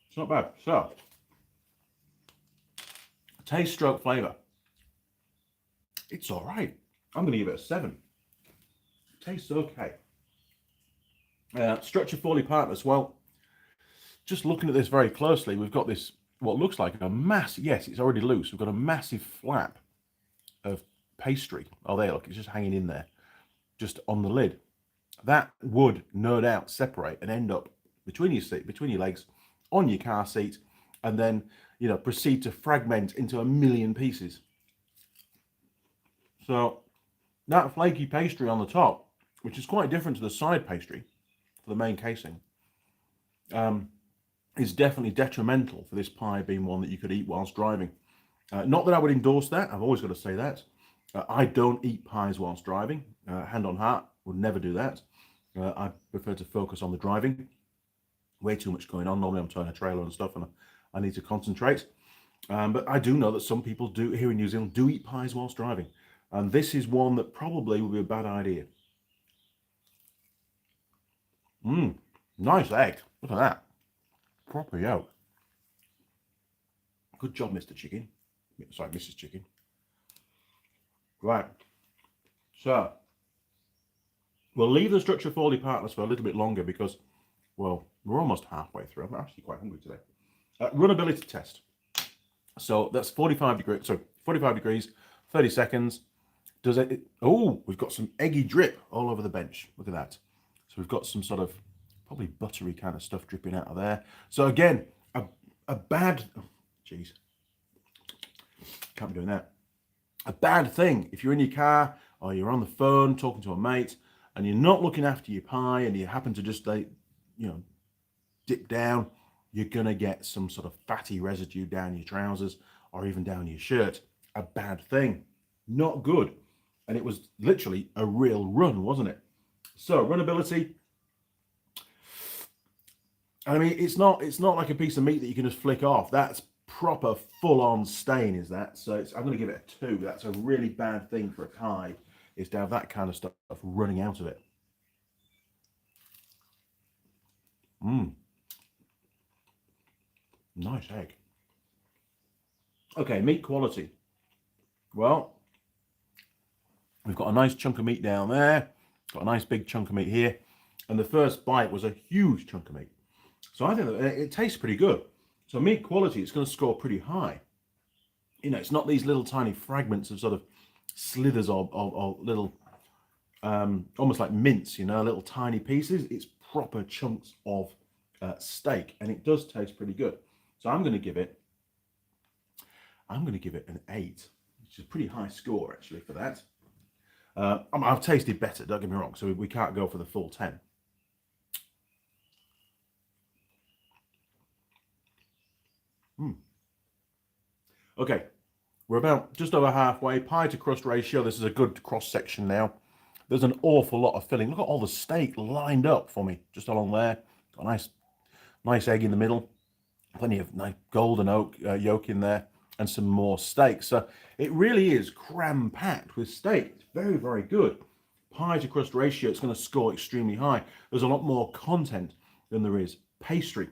It's not bad. So, taste, stroke, flavour. It's all right. I'm going to give it a 7. Tastes okay. Structure fully part as well. Just looking at this very closely, we've got this, what looks like a massive, yes, it's already loose. We've got a massive flap of pastry. Oh, there, look, it's just hanging in there, just on the lid. That would no doubt separate and end up between your seat, between your legs, on your car seat, and then, you know, proceed to fragment into a million pieces. So that flaky pastry on the top, which is quite different to the side pastry for the main casing, is definitely detrimental for this pie being one that you could eat whilst driving. Not that I would endorse that. I've always got to say that. I don't eat pies whilst driving. Hand on heart, would never do that. I prefer to focus on the driving. Way too much going on. Normally I'm towing a trailer and stuff and I need to concentrate. But I do know that some people do here in New Zealand do eat pies whilst driving. And this is one that probably would be a bad idea. Nice egg. Look at that. Proper yolk. Good job, Mr. Chicken. Sorry, Mrs. Chicken. Right. So, we'll leave the structure folded partners for a little bit longer because, well, we're almost halfway through. I'm actually quite hungry today. Runnability test. So that's 45 degrees. So 45 degrees, 30 seconds. Does it? Oh, we've got some eggy drip all over the bench. Look at that. So we've got some sort of probably buttery kind of stuff dripping out of there. So again, a bad. Oh, geez, can't be doing that. A bad thing if you're in your car or you're on the phone talking to a mate and you're not looking after your pie and you happen to just dip down, you're gonna get some sort of fatty residue down your trousers or even down your shirt. A bad thing, not good. And it was literally a real run, wasn't it? So runnability. I mean, it's not like a piece of meat that you can just flick off. That's proper full-on stain, is that? So I'm going to give it a 2. That's a really bad thing for a pie, is to have that kind of stuff running out of it. Nice egg. Okay, meat quality. Well, we've got a nice chunk of meat down there. Got a nice big chunk of meat here. And the first bite was a huge chunk of meat. So I think that it tastes pretty good. So meat quality, it's going to score pretty high. You know, it's not these little tiny fragments of sort of slithers or little, almost like mince, you know, little tiny pieces. It's proper chunks of steak, and it does taste pretty good. So I'm going to give it an 8, which is a pretty high score actually for that. I've tasted better, don't get me wrong, so we can't go for the full 10. Okay, we're about just over halfway. Pie to crust ratio. This is a good cross section now. There's an awful lot of filling. Look at all the steak lined up for me just along there. Got a nice egg in the middle. Plenty of nice golden yolk in there, and some more steak. So it really is cram-packed with steak. It's very, very good. Pie to crust ratio, it's going to score extremely high. There's a lot more content than there is pastry.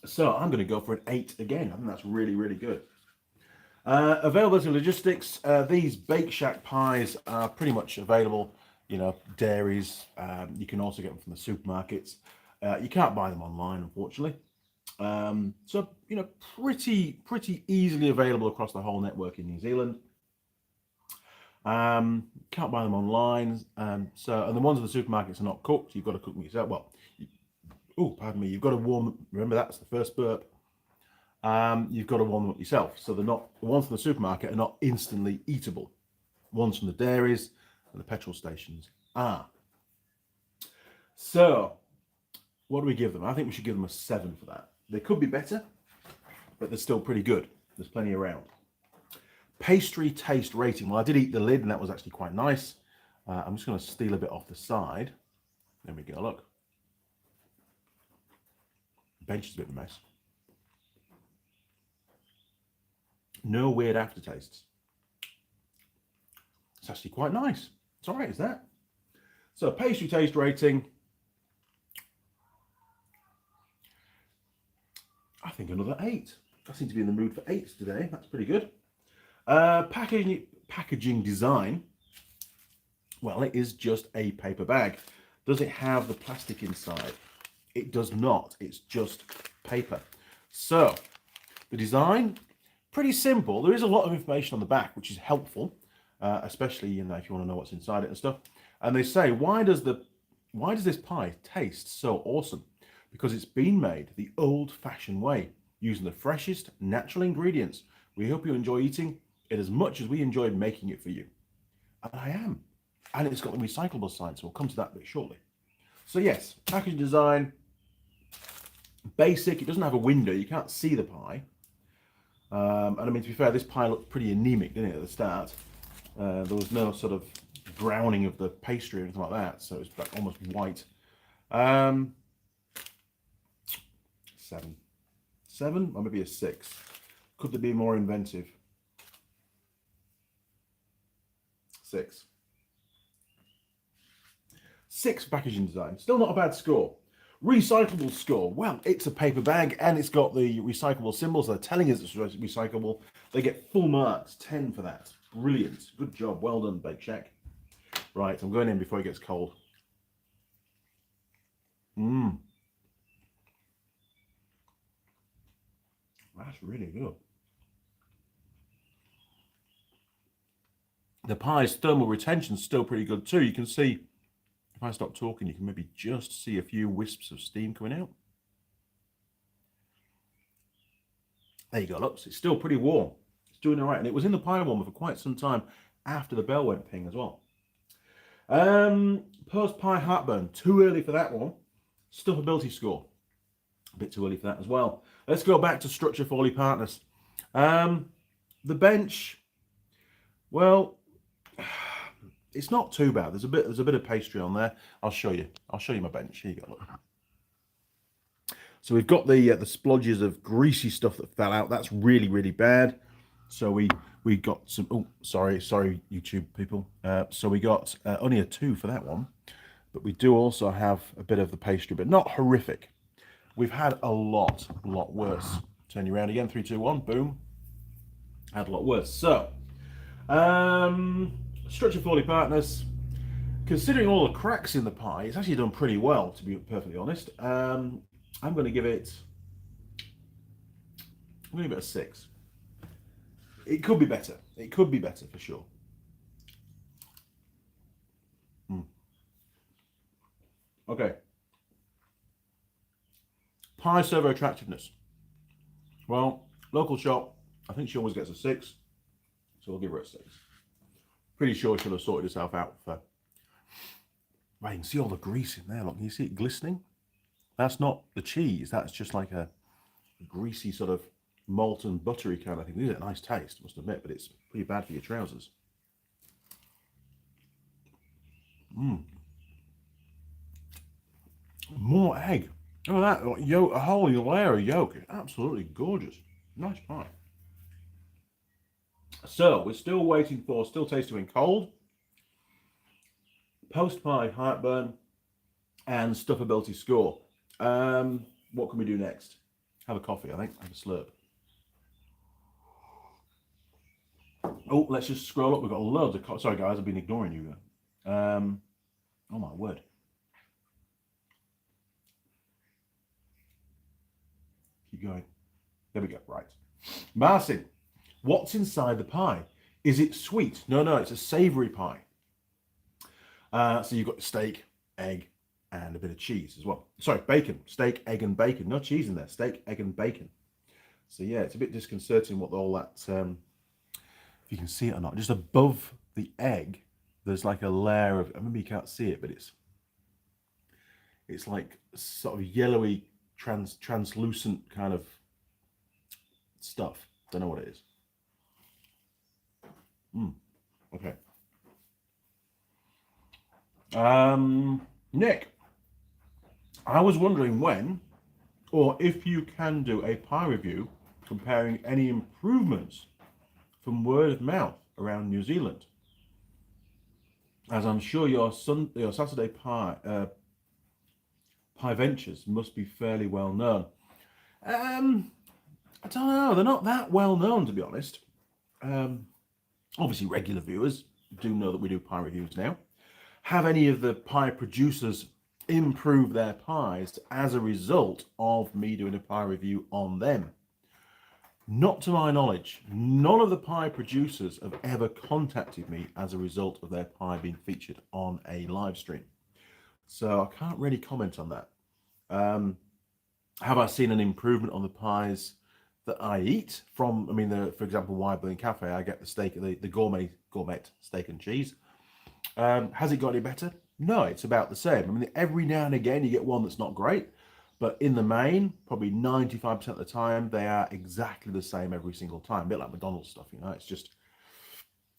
So I'm going to go for an 8 again. I think that's really, really good. Availability logistics. These Bake Shack pies are pretty much available, you know, dairies. You can also get them from the supermarkets. You can't buy them online, unfortunately. So, you know, pretty easily available across the whole network in New Zealand. Can't buy them online. And the ones in the supermarkets are not cooked. You've got to cook them yourself. Well, pardon me. You've got to warm them. Remember, that's the first burp. You've got to warm them up yourself. So the ones from the supermarket are not instantly eatable. Ones from the dairies and the petrol stations are. So what do we give them? I think we should give them a 7 for that. They could be better, but they're still pretty good. There's plenty around. Pastry taste rating. Well, I did eat the lid, and that was actually quite nice. I'm just going to steal a bit off the side. There we go, look. The bench is a bit of a mess. No weird aftertastes. It's actually quite nice. It's all right, is that? So pastry taste rating. I think another 8. I seem to be in the mood for 8s today. That's pretty good. Packaging design. Well, it is just a paper bag. Does it have the plastic inside? It does not. It's just paper. So the design, pretty simple. There is a lot of information on the back, which is helpful, especially, you know, if you want to know what's inside it and stuff. And they say, why does this pie taste so awesome? Because it's been made the old-fashioned way, using the freshest natural ingredients. We hope you enjoy eating it as much as we enjoyed making it for you. And I am. And it's got the recyclable side, so we'll come to that bit shortly. So yes, packaging design, basic. It doesn't have a window. You can't see the pie. And I mean, to be fair, this pie looked pretty anemic, didn't it, at the start? There was no sort of browning of the pastry or anything like that, so it's like almost white. 7, or maybe a 6. Could they be more inventive? 6. 6 packaging design. Still not a bad score. Recyclable score. Well, it's a paper bag and it's got the recyclable symbols. They're telling us it's recyclable. They get full marks, 10 for that. Brilliant. Good job. Well done, Bake Shack. Right, I'm going in before it gets cold. That's really good. The pie's thermal retention's still pretty good too. You can see, if I stop talking, you can maybe just see a few wisps of steam coming out. There you go, look, it's still pretty warm. It's doing all right. And it was in the pie warmer for quite some time after the bell went ping as well. Post pie heartburn, too early for that one. Stuffability score, a bit too early for that as well. Let's go back to structure for Foley partners. The bench, well, it's not too bad. There's a bit of pastry on there. I'll show you my bench. Here you go. Look. So we've got the splodges of greasy stuff that fell out. That's really, really bad. So we got some. Oh, sorry, YouTube people. So we got only a 2 for that one, but we do also have a bit of the pastry, but not horrific. We've had a lot worse. Turn you around again. 3, 2, 1. Boom. Had a lot worse. So, structure Foley partners. Considering all the cracks in the pie, it's actually done pretty well, to be perfectly honest. I'm going to give it a 6. It could be better. It could be better for sure. Okay. Pie servo attractiveness. Well, local shop, I think she always gets a 6, so we'll give her a 6. Pretty sure she'll have sorted herself out for. Right, you can see all the grease in there. Look, can you see it glistening? That's not the cheese. That's just like a greasy sort of molten buttery kind of thing. These are a nice taste, I must admit, but it's pretty bad for your trousers. More egg. Oh, that yolk, a whole layer of yolk. Absolutely gorgeous. Nice pie. So we're still waiting for, still tasting when cold. Post pie heartburn and stuffability score. What can we do next? Have a coffee, I think. Have a slurp. Oh, let's just scroll up. We've got loads of. Sorry, guys, I've been ignoring you. Oh my word. Keep going. There we go. Right. Marcin, what's inside the pie? Is it sweet? No, it's a savoury pie. So you've got steak, egg, and a bit of cheese as well. Sorry, bacon. Steak, egg, and bacon. No cheese in there. Steak, egg, and bacon. So yeah, it's a bit disconcerting what all that, if you can see it or not. Just above the egg, there's like a layer of, maybe you can't see it, but it's like sort of yellowy, translucent kind of stuff. Don't know what it is. Okay. Nick, I was wondering when, or if you can do a pie review comparing any improvements from word of mouth around New Zealand, as I'm sure your Saturday pie ventures must be fairly well known. I don't know, they're not that well known, to be honest. Obviously regular viewers do know that we do pie reviews now. Have any of the pie producers improved their pies as a result of me doing a pie review on them? Not to my knowledge. None of the pie producers have ever contacted me as a result of their pie being featured on a live stream. So I can't really comment on that. Have I seen an improvement on the pies that I eat from, for example, Wide Berlin Cafe, I get the steak, the gourmet steak and cheese. Has it got any better? No, it's about the same. I mean, every now and again you get one that's not great, but in the main, probably 95% of the time, they are exactly the same every single time. A bit like McDonald's stuff, you know, it's just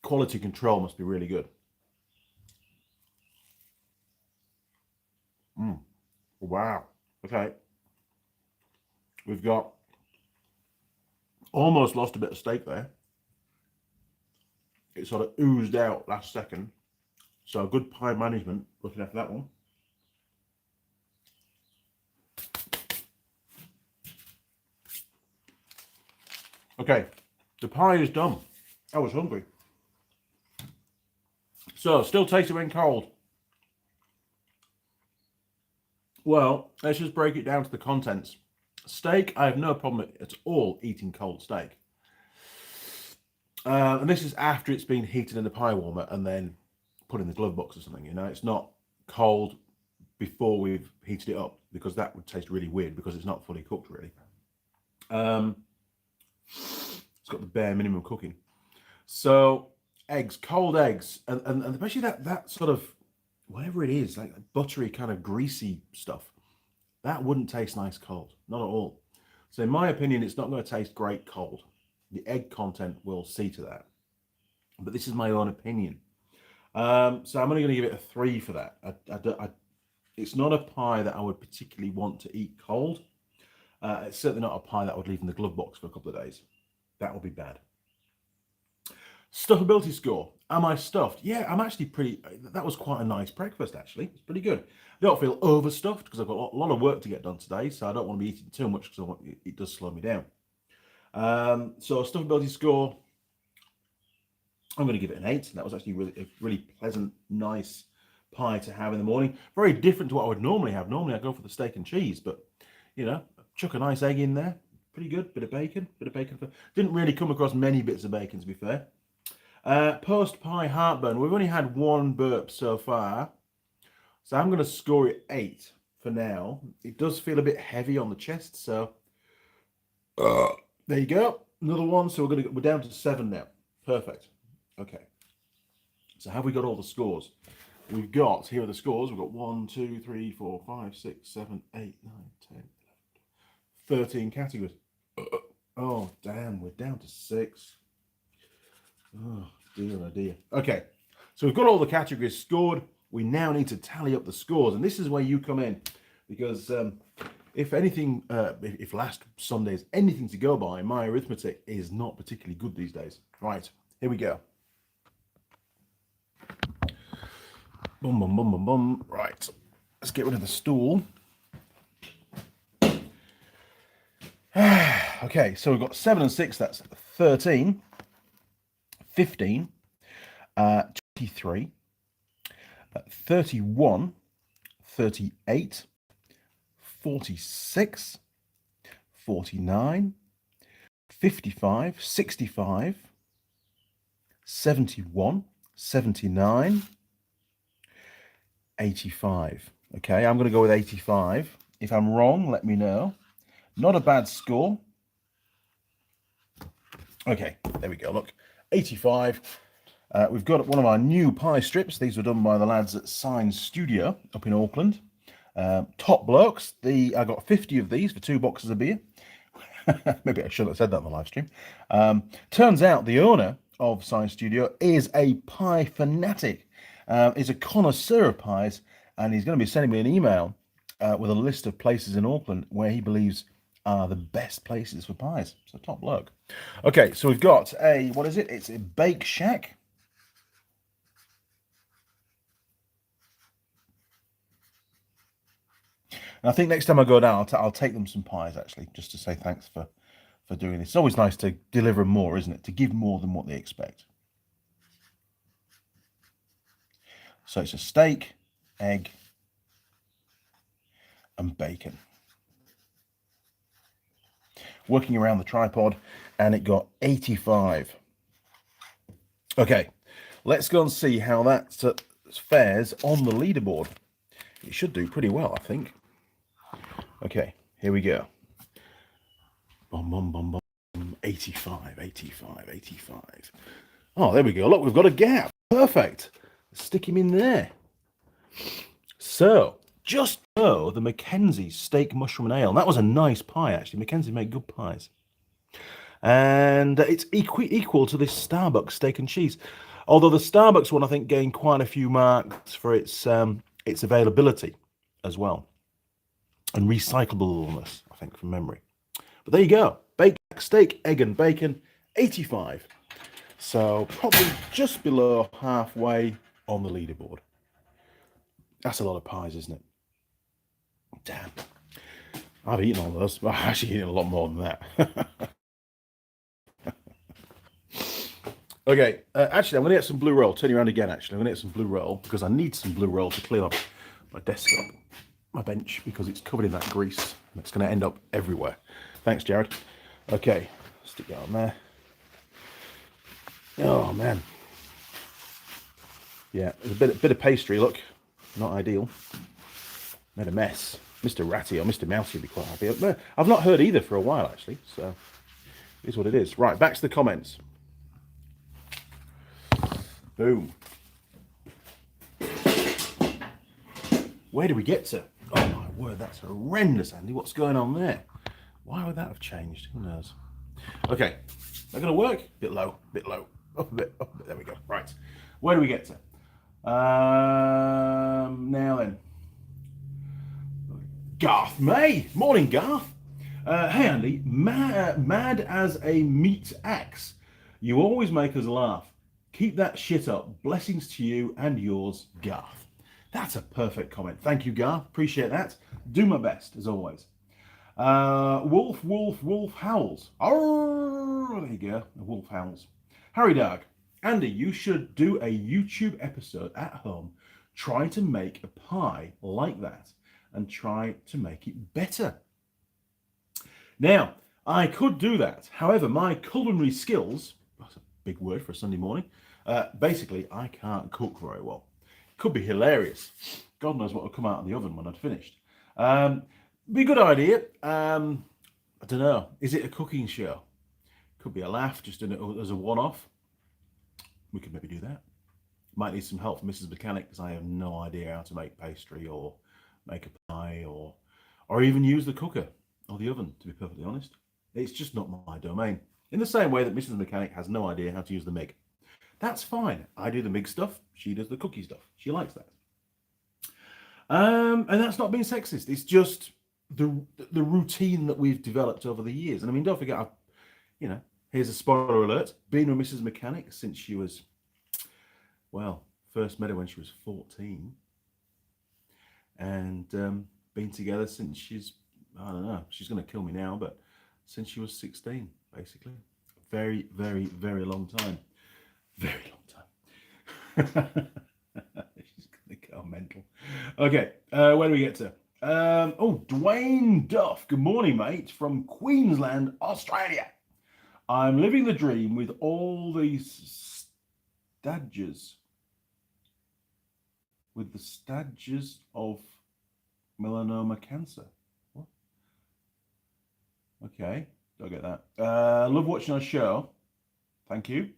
quality control must be really good. Wow. Okay. We've got almost lost a bit of steak there. It sort of oozed out last second. So good pie management looking after that one. Okay, the pie is done. I was hungry. So, still tasty when cold. Well, let's just break it down to the contents. Steak, I have no problem at all eating cold steak. And this is after it's been heated in the pie warmer and then put in the glove box or something, you know. It's not cold before we've heated it up, because that would taste really weird because it's not fully cooked, really. It's got the bare minimum cooking. So eggs, cold eggs, and especially that sort of, whatever it is, like buttery kind of greasy stuff, that wouldn't taste nice cold, not at all. So in my opinion, it's not going to taste great cold. The egg content will see to that. But this is my own opinion. So I'm only going to give it a 3 for that. It's not a pie that I would particularly want to eat cold. It's certainly not a pie that I would leave in the glove box for a couple of days. That would be bad. Stuffability score. Am I stuffed? Yeah, I'm actually pretty... That was quite a nice breakfast, actually. It's pretty good. I don't feel overstuffed because I've got a lot of work to get done today, so I don't want to be eating too much because it does slow me down. So stuffability score, I'm going to give it an 8. That was actually a really pleasant, nice pie to have in the morning. Very different to what I would normally have. Normally I go for the steak and cheese, but, you know, chuck a nice egg in there. Pretty good. Bit of bacon. Didn't really come across many bits of bacon, to be fair. Post pie heartburn. We've only had one burp so far, so I'm going to score it 8 for now. It does feel a bit heavy on the chest, so there you go. Another one. So we're down to 7 now. Perfect. Okay. So have we got all the scores? We've got, here are the scores. We've got 1, 2, 3, 4, 5, 6, 7, 8, 9, 10, 11, 13 categories. Oh, damn, we're down to 6. Oh, dear, oh dear. Okay, so we've got all the categories scored. We now need to tally up the scores, and this is where you come in, because if anything, if last Sunday is anything to go by, my arithmetic is not particularly good these days. Right, here we go. Boom, boom, boom, boom, boom. Right, let's get rid of the stool. Okay, so we've got 7 and 6, that's 13, 15, 23, 31, 38, 46, 49, 55, 65, 71, 79, 85. Okay, I'm going to go with 85. If I'm wrong, let me know. Not a bad score. Okay, there we go. Look, 85. We've got one of our new pie strips. These were done by the lads at Sign Studio up in Auckland. Top blokes. I got 50 of these for 2 boxes of beer. Maybe I shouldn't have said that on the live stream. Turns out the owner of Sign Studio is a pie fanatic. He's a connoisseur of pies, and he's going to be sending me an email with a list of places in Auckland where he believes are the best places for pies. So top bloke. Okay, so we've got a, what is it? It's a Bake Shack. And I think next time I go down, I'll take them some pies, actually, just to say thanks for doing this. It's always nice to deliver more, isn't it? To give more than what they expect. So it's a steak, egg, and bacon. Working around the tripod, and it got 85. Okay, let's go and see how that fares on the leaderboard. It should do pretty well, I think. Okay, here we go. Bum, bum, bum, bum. 85, 85, 85. Oh, there we go. Look, we've got a gap. Perfect. stick him in there. So, just so the Mackenzie's steak, mushroom and ale. That was a nice pie, actually. Mackenzie made good pies. And it's equal to this Starbucks steak and cheese. Although the Starbucks one, I think, gained quite a few marks for its availability as well. And recyclableness, I think, from memory. But there you go. Baked steak, egg and bacon, 85. So probably just below halfway on the leaderboard. That's a lot of pies, isn't it? Damn. I've eaten all those. I've actually eaten a lot more than that. Okay, actually, I'm going to get some blue roll. Turn you around again, actually. I'm going to get some blue roll because I need some blue roll to clean up my desktop, my bench, because it's covered in that grease. And it's going to end up everywhere. Thanks, Jared. Okay, stick that on there. Oh, man. Yeah, there's a bit of pastry, look. Not ideal. Made a mess. Mr. Ratty or Mr. Mousey would be quite happy. I've not heard either for a while, actually, so it is what it is. Right, back to the comments. Boom. Where do we get to? Oh my word, that's horrendous, Andy. What's going on there? Why would that have changed? Who knows? Okay, that going to work? Bit low, up a bit, there we go. Right, where do we get to? Now then. Garth May. Morning, Garth. Hey, Andy. Mad as a meat axe. You always make us laugh. Keep that shit up. Blessings to you and yours, Garth. That's a perfect comment. Thank you, Garth. Appreciate that. Do my best, as always. Wolf howls. Oh, there you go. The wolf howls. Harry Dog. Andy, you should do a YouTube episode at home trying to make a pie like that and try to make it better. Now, I could do that. However, my culinary skills, that's a big word for a Sunday morning, basically, I can't cook very well. Could be hilarious. God knows what will come out of the oven when I'd finished. Be a good idea. I don't know. Is it a cooking show? Could be a laugh, just doing it as a one-off. We could maybe do that. Might need some help from Mrs. Mechanic because I have no idea how to make pastry or make a pie or even use the cooker or the oven, to be perfectly honest. It's just not my domain. In the same way that Mrs. Mechanic has no idea how to use the MIG. That's fine. I do the MIG stuff. She does the cookie stuff. She likes that. And that's not being sexist. It's just the routine that we've developed over the years. And I mean, don't forget, here's a spoiler alert. Been with Mrs. Mechanic since she was, well, first met her when she was 14. And been together since she's, I don't know, she's going to kill me now, but since she was 16, basically. Very, very, very long time. Very long time. She's going to go mental. Okay, where do we get to? Dwayne Duff. Good morning, mate, from Queensland, Australia. I'm living the dream with all these stages. With the stages of melanoma cancer. What? Okay, don't get that. Love watching our show. Thank you.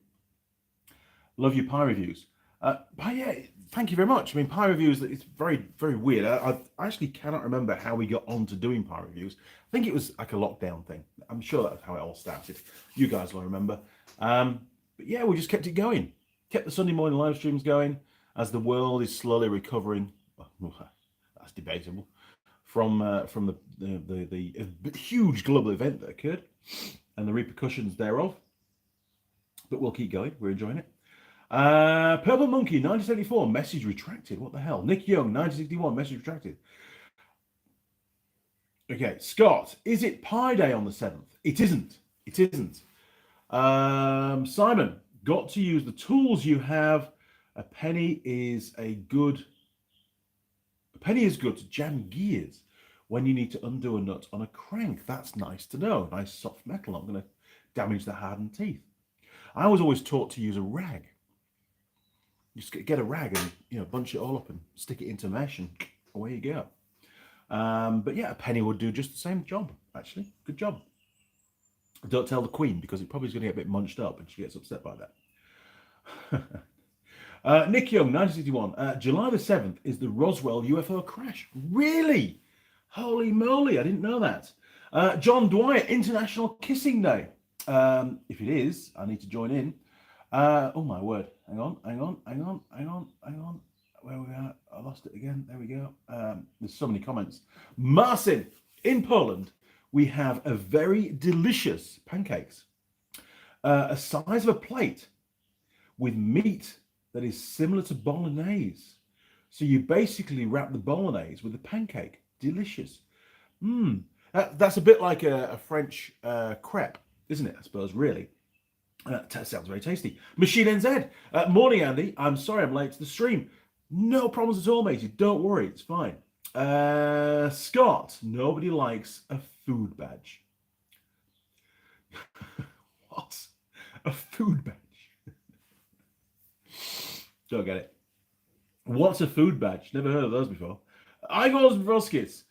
Love your pie reviews. Yeah, thank you very much. I mean, pie reviews, it's very, very weird. I actually cannot remember how we got on to doing pie reviews. I think it was like a lockdown thing. I'm sure that's how it all started. You guys will remember. But yeah, we just kept it going. Kept the Sunday morning live streams going as the world is slowly recovering. Well, that's debatable. From the huge global event that occurred and the repercussions thereof. But we'll keep going. We're enjoying it. Purple Monkey, 1974, message retracted. What the hell? Nick Young, 1961, message retracted. Okay, Scott, is it Pie Day on the 7th? It isn't. It isn't. Simon, got to use the tools you have. A penny is good to jam gears when you need to undo a nut on a crank. That's nice to know. Nice soft metal. Not going to damage the hardened teeth. I was always taught to use a rag. Just get a rag and bunch it all up and stick it into mesh and away you go. But yeah, a penny would do just the same job. Actually, good job. Don't tell the Queen because it probably is going to get a bit munched up and she gets upset by that. Nick Young, 1961. July the 7th is the Roswell UFO crash. Really? Holy moly, I didn't know that. John Dwyer, International Kissing Day. If it is, I need to join in. Oh my word. Hang on. Where we are? I lost it again. There we go. There's so many comments. Marcin, in Poland, we have a very delicious pancakes. A size of a plate with meat that is similar to bolognese. So you basically wrap the bolognese with the pancake. Delicious. That's a bit like a French crepe, isn't it? I suppose, really. That sounds very tasty. Machine NZ. Morning, Andy. I'm sorry I'm late to the stream. No problems at all, matey. Don't worry. It's fine. Scott. Nobody likes a food badge. What? A food badge? Don't get it. What's a food badge? Never heard of those before. Igor's Vroskis.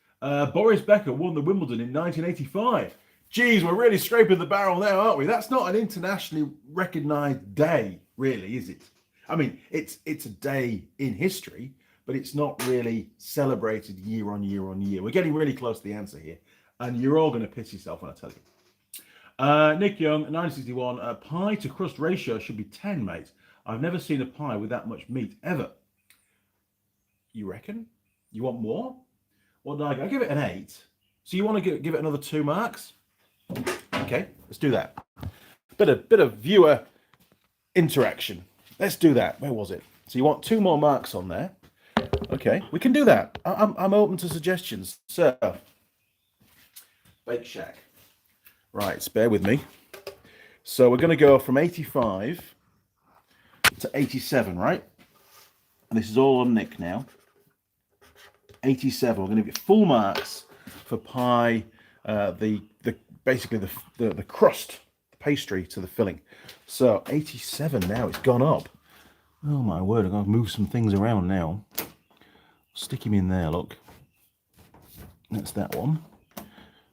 Boris Becker won the Wimbledon in 1985. Geez, we're really scraping the barrel now, aren't we? That's not an internationally recognised day, really, is it? I mean, it's a day in history, but it's not really celebrated year on year on year. We're getting really close to the answer here, and you're all going to piss yourself when I tell you. Nick Young, 1961. Pie to crust ratio should be 10, mate. I've never seen a pie with that much meat, ever. You reckon? You want more? What did I go? I give it an 8. So you want to give it another 2 marks? Okay, let's do that. Bit of viewer interaction. Let's do that. Where was it? So you want 2 more marks on there? Okay, we can do that. I'm open to suggestions. So, Bake Shack. Right, bear with me. So we're going to go from 85 to 87, right? And this is all on Nick now. 87. We're going to give full marks for pie. Basically the crust, the pastry to the filling. So 87 now. It's gone up. Oh my word! I'm going to move some things around now. Stick him in there. Look. That's that one.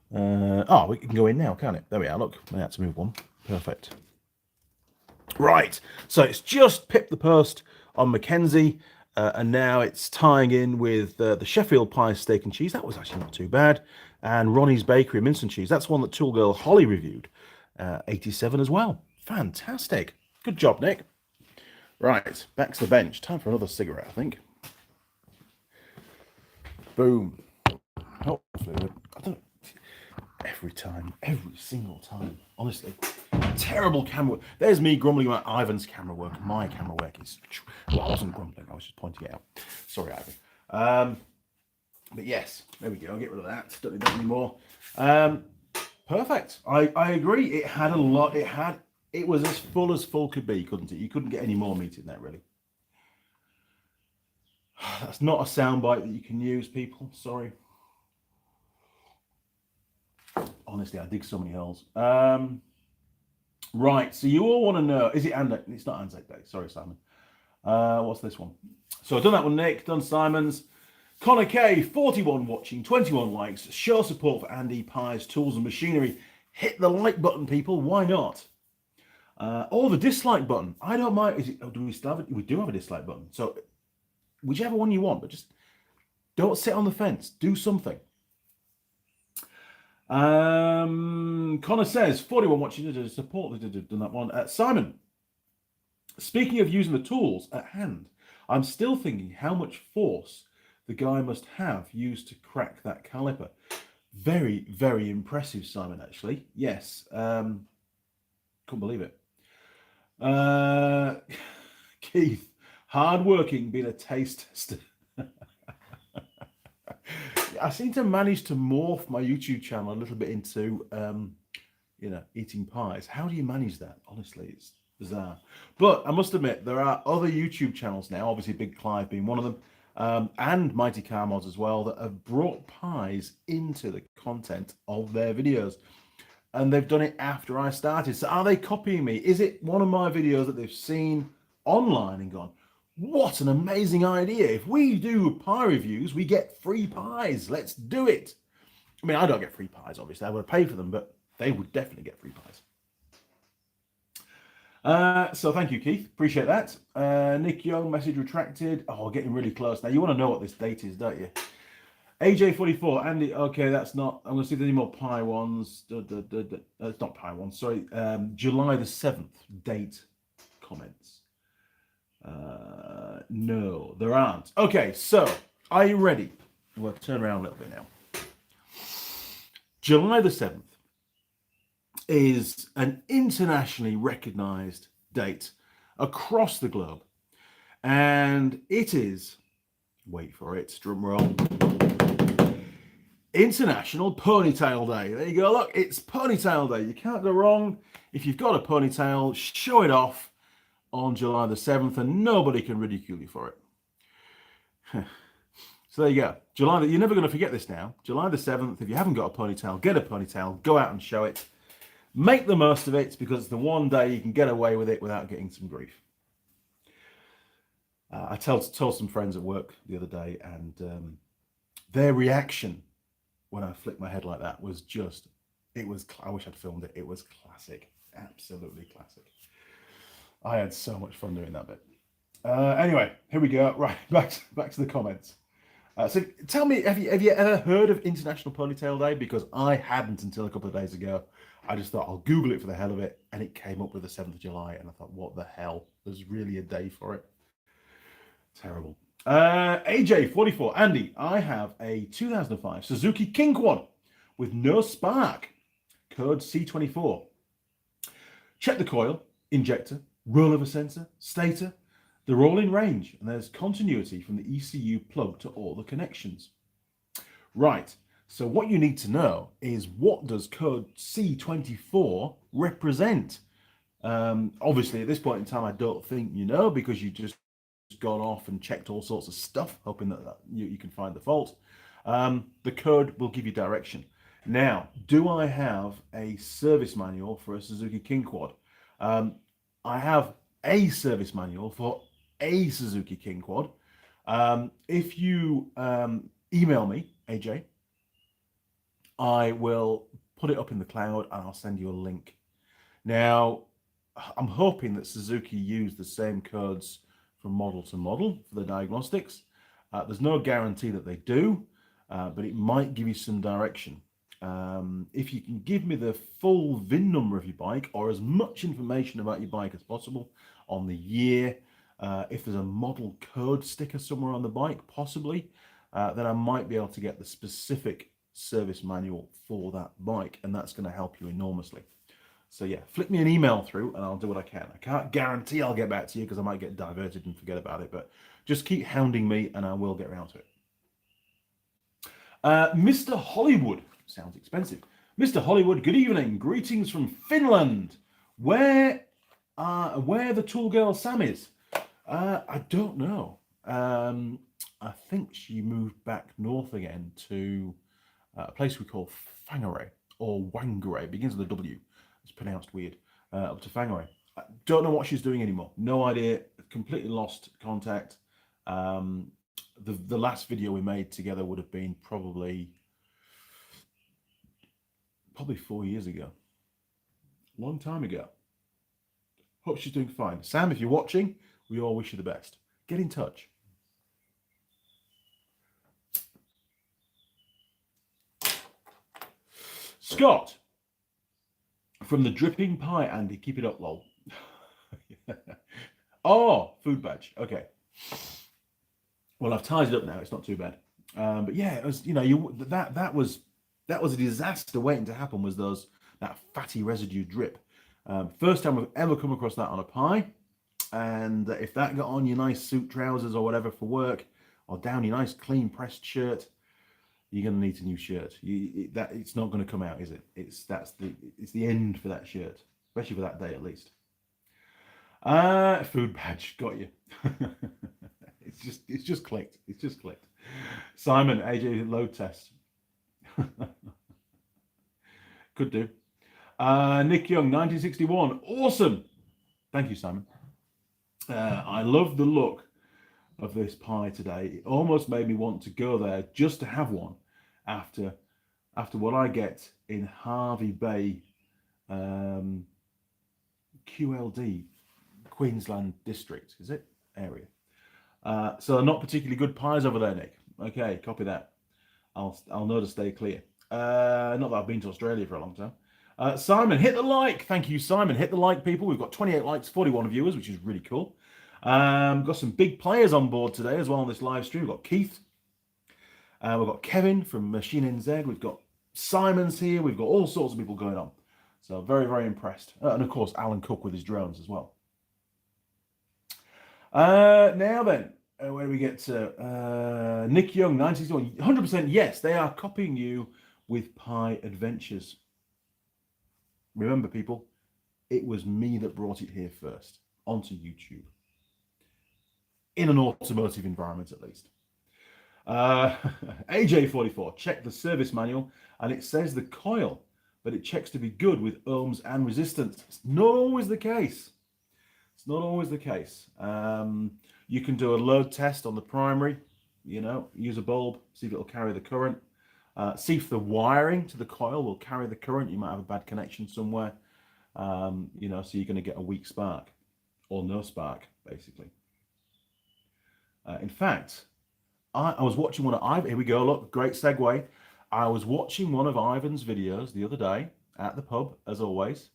We can go in now, can't it? There we are. Look, I had to move one. Perfect. Right. So it's just pipped the post on Mackenzie. And now it's tying in with the Sheffield pie steak and cheese. That was actually not too bad. And Ronnie's Bakery mince and cheese. That's one that Tool Girl Holly reviewed. 87 as well. Fantastic. Good job, Nick. Right, back to the bench. Time for another cigarette, I think. Boom. Hopefully, I don't know. Every single time. Honestly. Terrible camera work. There's me grumbling about Ivan's camera work. My camera work is... Well, I wasn't grumbling. I was just pointing it out. Sorry, Ivan. But yes, there we go. I'll get rid of that. Don't need that anymore. Perfect. I agree. It had a lot. It was as full could be, couldn't it? You couldn't get any more meat in there, really. That's not a soundbite that you can use, people. Sorry. Honestly, I dig so many holes. Right, so you all want to know, is it Anzac? It's not Anzac Day. Sorry, Simon. What's this one? So I've done that one, Nick. Done Simon's. Connor K, 41 watching, 21 likes. Show support for Andy, pies, tools and machinery. Hit the like button, people. Why not? Or the dislike button. I don't mind. Do we still have it? We do have a dislike button. So whichever one you want, but just don't sit on the fence. Do something. Connor says, 41 watching, support, done that one. Simon, speaking of using the tools at hand, I'm still thinking how much force the guy must have used to crack that caliper. Very, very impressive, Simon, actually. Yes. Couldn't believe it. Keith, hard-working, being a taste tester. I seem to manage to morph my YouTube channel a little bit into, eating pies. How do you manage that? Honestly, it's bizarre. But I must admit, there are other YouTube channels now, obviously Big Clive being one of them, and Mighty Car Mods as well, that have brought pies into the content of their videos. And they've done it after I started. So are they copying me? Is it one of my videos that they've seen online and gone, what an amazing idea. If we do pie reviews, we get free pies. Let's do it. I mean, I don't get free pies, obviously. I would pay for them, but they would definitely get free pies. So thank you, Keith. Appreciate that. Nick Young, message retracted. Oh, getting really close now. You want to know what this date is, don't you? AJ44, Andy. Okay, that's not. I'm going to see if there's any more pie ones. It's not pie ones. Sorry. July the 7th date comments. No, there aren't. Okay, so are you ready? We'll turn around a little bit now. July the 7th is an internationally recognized date across the globe. And it is, wait for it, drum roll, International Ponytail Day. There you go. Look, it's Ponytail Day. You can't go wrong. If you've got a ponytail, show it off on July the 7th and nobody can ridicule you for it. So there you go. You're never going to forget this now. July the 7th, if you haven't got a ponytail, get a ponytail, go out and show it. Make the most of it because it's the one day you can get away with it without getting some grief. I told some friends at work the other day, and their reaction when I flicked my head like that was just, I wish I'd filmed it. It was classic, absolutely classic. I had so much fun doing that bit. Anyway, here we go. Right, back to the comments. So tell me, have you ever heard of International Ponytail Day? Because I hadn't until a couple of days ago. I just thought I'll Google it for the hell of it, and it came up with the 7th of July, and I thought, what the hell? There's really a day for it. Terrible. AJ44, Andy, I have a 2005 Suzuki King Quad with no spark, code C24. Check the coil, injector, rollover sensor, stator. They're all in range, and there's continuity from the ECU plug to all the connections. Right, so what you need to know is, what does code C24 represent? Obviously, at this point in time, I don't think you know, because you just gone off and checked all sorts of stuff, hoping that you can find the fault. The code will give you direction. Now, do I have a service manual for a Suzuki King Quad? I have a service manual for a Suzuki King Quad. If you email me, AJ, I will put it up in the cloud and I'll send you a link. Now, I'm hoping that Suzuki used the same codes from model to model for the diagnostics. There's no guarantee that they do, but it might give you some direction. If you can give me the full VIN number of your bike, or as much information about your bike as possible on the year, if there's a model code sticker somewhere on the bike, possibly, then I might be able to get the specific service manual for that bike, and that's going to help you enormously. So yeah, flick me an email through and I'll do what I can. I can't guarantee I'll get back to you because I might get diverted and forget about it, but just keep hounding me and I will get around to it. Mr. Hollywood, sounds expensive. Mr. Hollywood, good evening. Greetings from Finland. Where the Tool Girl Sam is? I don't know. I think she moved back north again to a place we call Whangarei, or Whangarei. It begins with a W. It's pronounced weird. Up to Whangarei. I don't know what she's doing anymore. No idea. Completely lost contact. The last video we made together would have been probably 4 years ago. Long time ago. Hope she's doing fine. Sam, if you're watching, we all wish you the best. Get in touch. Scott, from the dripping pie, Andy, keep it up, lol. Oh, food badge. Okay. Well, I've tied it up now. It's not too bad. But yeah, it was, that was a disaster waiting to happen. Was that fatty residue drip? First time I've ever come across that on a pie. And if that got on your nice suit trousers or whatever for work, or down your nice clean pressed shirt, you're going to need a new shirt. It's not going to come out, is it? It's the end for that shirt, especially for that day at least. Food badge, got you. It's just clicked. It's just clicked. Simon, AJ load test. Could do. Nick Young, 1961. Awesome. Thank you, Simon. I love the look of this pie today. It almost made me want to go there just to have one after what I get in Harvey Bay QLD Queensland district, is it? Area. So not particularly good pies over there, Nick. Okay, copy that. I'll know to stay clear. Not that I've been to Australia for a long time. Simon, hit the like. Thank you, Simon. Hit the like, people. We've got 28 likes, 41 viewers, which is really cool. Got some big players on board today as well on this live stream. We've got Keith. We've got Kevin from Machine NZ. We've got Simon's here. We've got all sorts of people going on. So very, very impressed. And of course, Alan Cook with his drones as well. Now then, where do we get to? Nick Young, 91. 100% yes, they are copying you with Pie Adventures. Remember, people, it was me that brought it here first, onto YouTube. In an automotive environment, at least. AJ44, check the service manual, and it says the coil, but it checks to be good with ohms and resistance. It's not always the case. It's not always the case. You can do a load test on the primary, use a bulb, see if it'll carry the current. See if the wiring to the coil will carry the current. You might have a bad connection somewhere, so you're going to get a weak spark or no spark, basically. In fact, I was watching one of Ivan. Here we go. Look, great segue. I was watching one of Ivan's videos the other day at the pub, as always,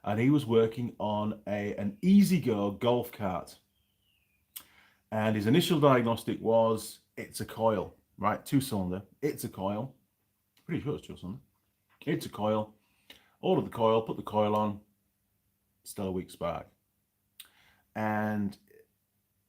and he was working on an EasyGo golf cart. And his initial diagnostic was it's a coil, right? 2-cylinder. It's a coil. Pretty sure it's 2-cylinder. It's a coil. Order the coil, put the coil on, still a weak spark. And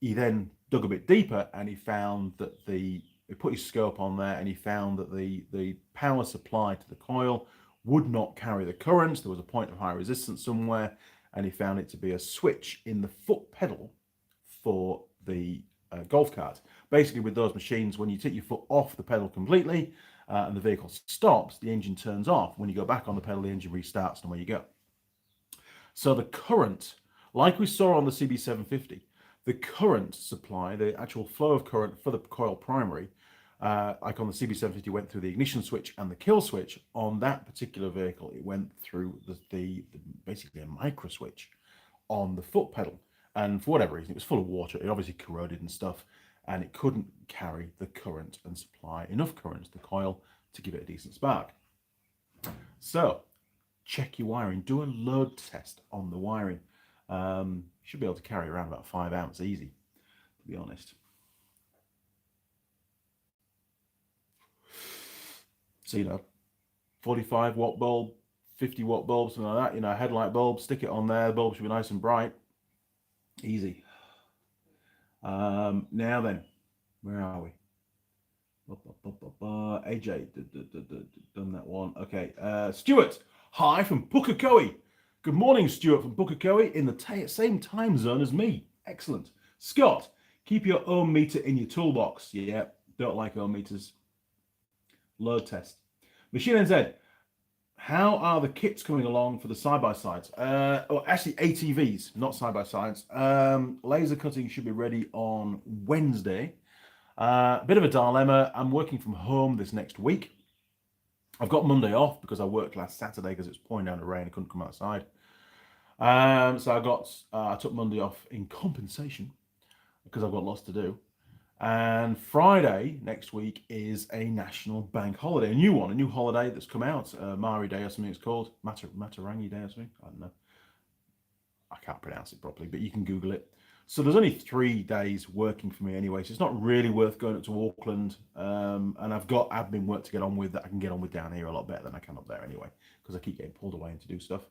he then dug a bit deeper and he found that he put his scope on there and he found that the power supply to the coil would not carry the current. There was a point of high resistance somewhere, and he found it to be a switch in the foot pedal for the golf cart. Basically, with those machines, when you take your foot off the pedal completely and the vehicle stops, the engine turns off. When you go back on the pedal, the engine restarts, and away you go. So the current, like we saw on the CB750, the current supply, the actual flow of current for the coil primary, like on the CB750, went through the ignition switch and the kill switch. On that particular vehicle, it went through the basically a micro switch on the foot pedal. And for whatever reason, it was full of water. It obviously corroded and stuff, and it couldn't carry the current and supply enough current to the coil to give it a decent spark. So check your wiring. Do a load test on the wiring. Should be able to carry around about 5 amps easy, to be honest. So, 45 watt bulb, 50 watt bulb, something like that, headlight bulb, stick it on there. The bulb should be nice and bright. Easy. Now then, where are we? AJ, done that one. Okay, Stuart, hi from Pukekohe. Good morning, Stuart from Pukekohe, in the same time zone as me. Excellent. Scott, keep your ohm meter in your toolbox. Yeah, don't like ohm meters. Load test. Machine NZ, how are the kits coming along for the side-by-sides? Or actually ATVs, not side-by-sides. Laser cutting should be ready on Wednesday. Bit of a dilemma. I'm working from home this next week. I've got Monday off because I worked last Saturday because it was pouring down the rain. I couldn't come outside. So I took Monday off in compensation because I've got lots to do. And Friday next week is a national bank holiday, a new holiday that's come out, Mari Day or something it's called, Matarangi Day or something, I don't know. I can't pronounce it properly, but you can Google it. So there's only 3 days working for me anyway, so it's not really worth going up to Auckland. And I've got admin work to get on with that I can get on with down here a lot better than I can up there anyway, because I keep getting pulled away to do stuff.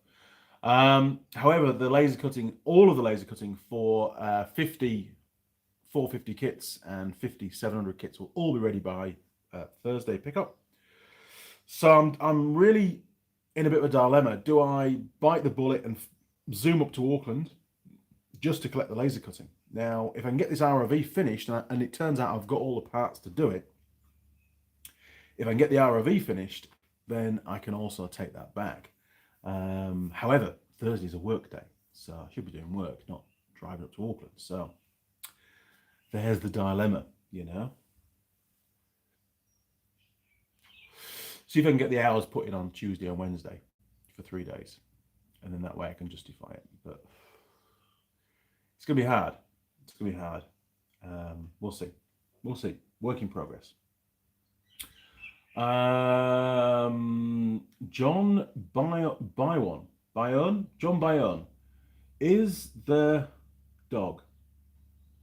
However, the laser cutting, all of the laser cutting for 50 450 kits and 50 700 kits will all be ready by Thursday pickup. So I'm really in a bit of a dilemma. Do I bite the bullet and zoom up to Auckland just to collect the laser cutting? Now, if I can get this ROV finished, and it turns out I've got all the parts to do it, if I can get the ROV finished, then I can also take that back. However, Thursday's a work day, so I should be doing work, not driving up to Auckland. So there's the dilemma, See if I can get the hours put in on Tuesday and Wednesday for 3 days, and then that way I can justify it. But It's going to be hard. It's going to be hard. We'll see. We'll see. Work in progress. John Bayonne is the dog.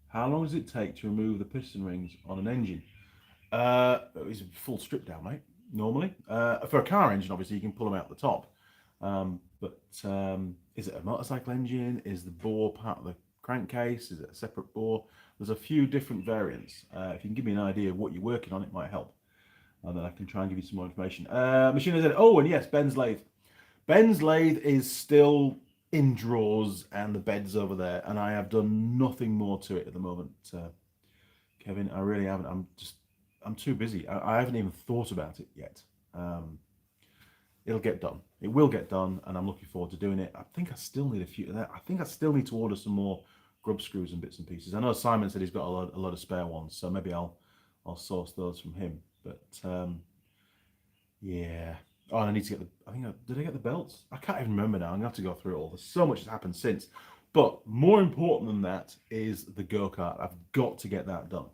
How long does it take to remove the piston rings on an engine? It's a full strip down, mate. Normally, for a car engine, obviously you can pull them out the top. But is it a motorcycle engine? Is the bore part of the crankcase? Is it a separate bore? There's a few different variants. If you can give me an idea of what you're working on, it might help. And then I can try and give you some more information. Machine said, oh, and yes, Ben's lathe. Ben's lathe is still in drawers and the bed's over there. And I have done nothing more to it at the moment, Kevin. I really haven't. I'm too busy. I haven't even thought about it yet. It'll get done. It will get done, and I'm looking forward to doing it. I think I still need a few of that. I think I still need to order some more grub screws and bits and pieces. I know Simon said he's got a lot of spare ones, so maybe I'll source those from him. But yeah. Oh, and I need to get did I get the belts? I can't even remember now. I'm gonna have to go through it all. There's so much that's happened since. But more important than that is the go-kart. I've got to get that done.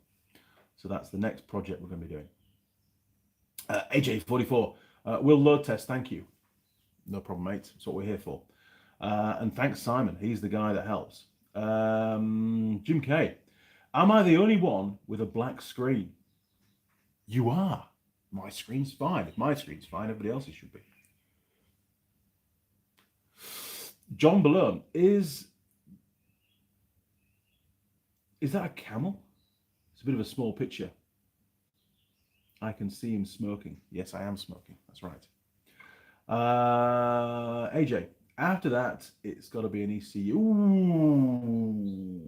So that's the next project we're going to be doing. AJ44, will load test, thank you. No problem, mate. That's what we're here for. And thanks, Simon. He's the guy that helps. Jim K, am I the only one with a black screen? You are. My screen's fine. If my screen's fine, everybody else's should be. John Balone, is that a camel? It's a bit of a small picture. I can see him smoking. Yes, I am smoking. That's right. AJ, after that, it's got to be an ECU. Ooh,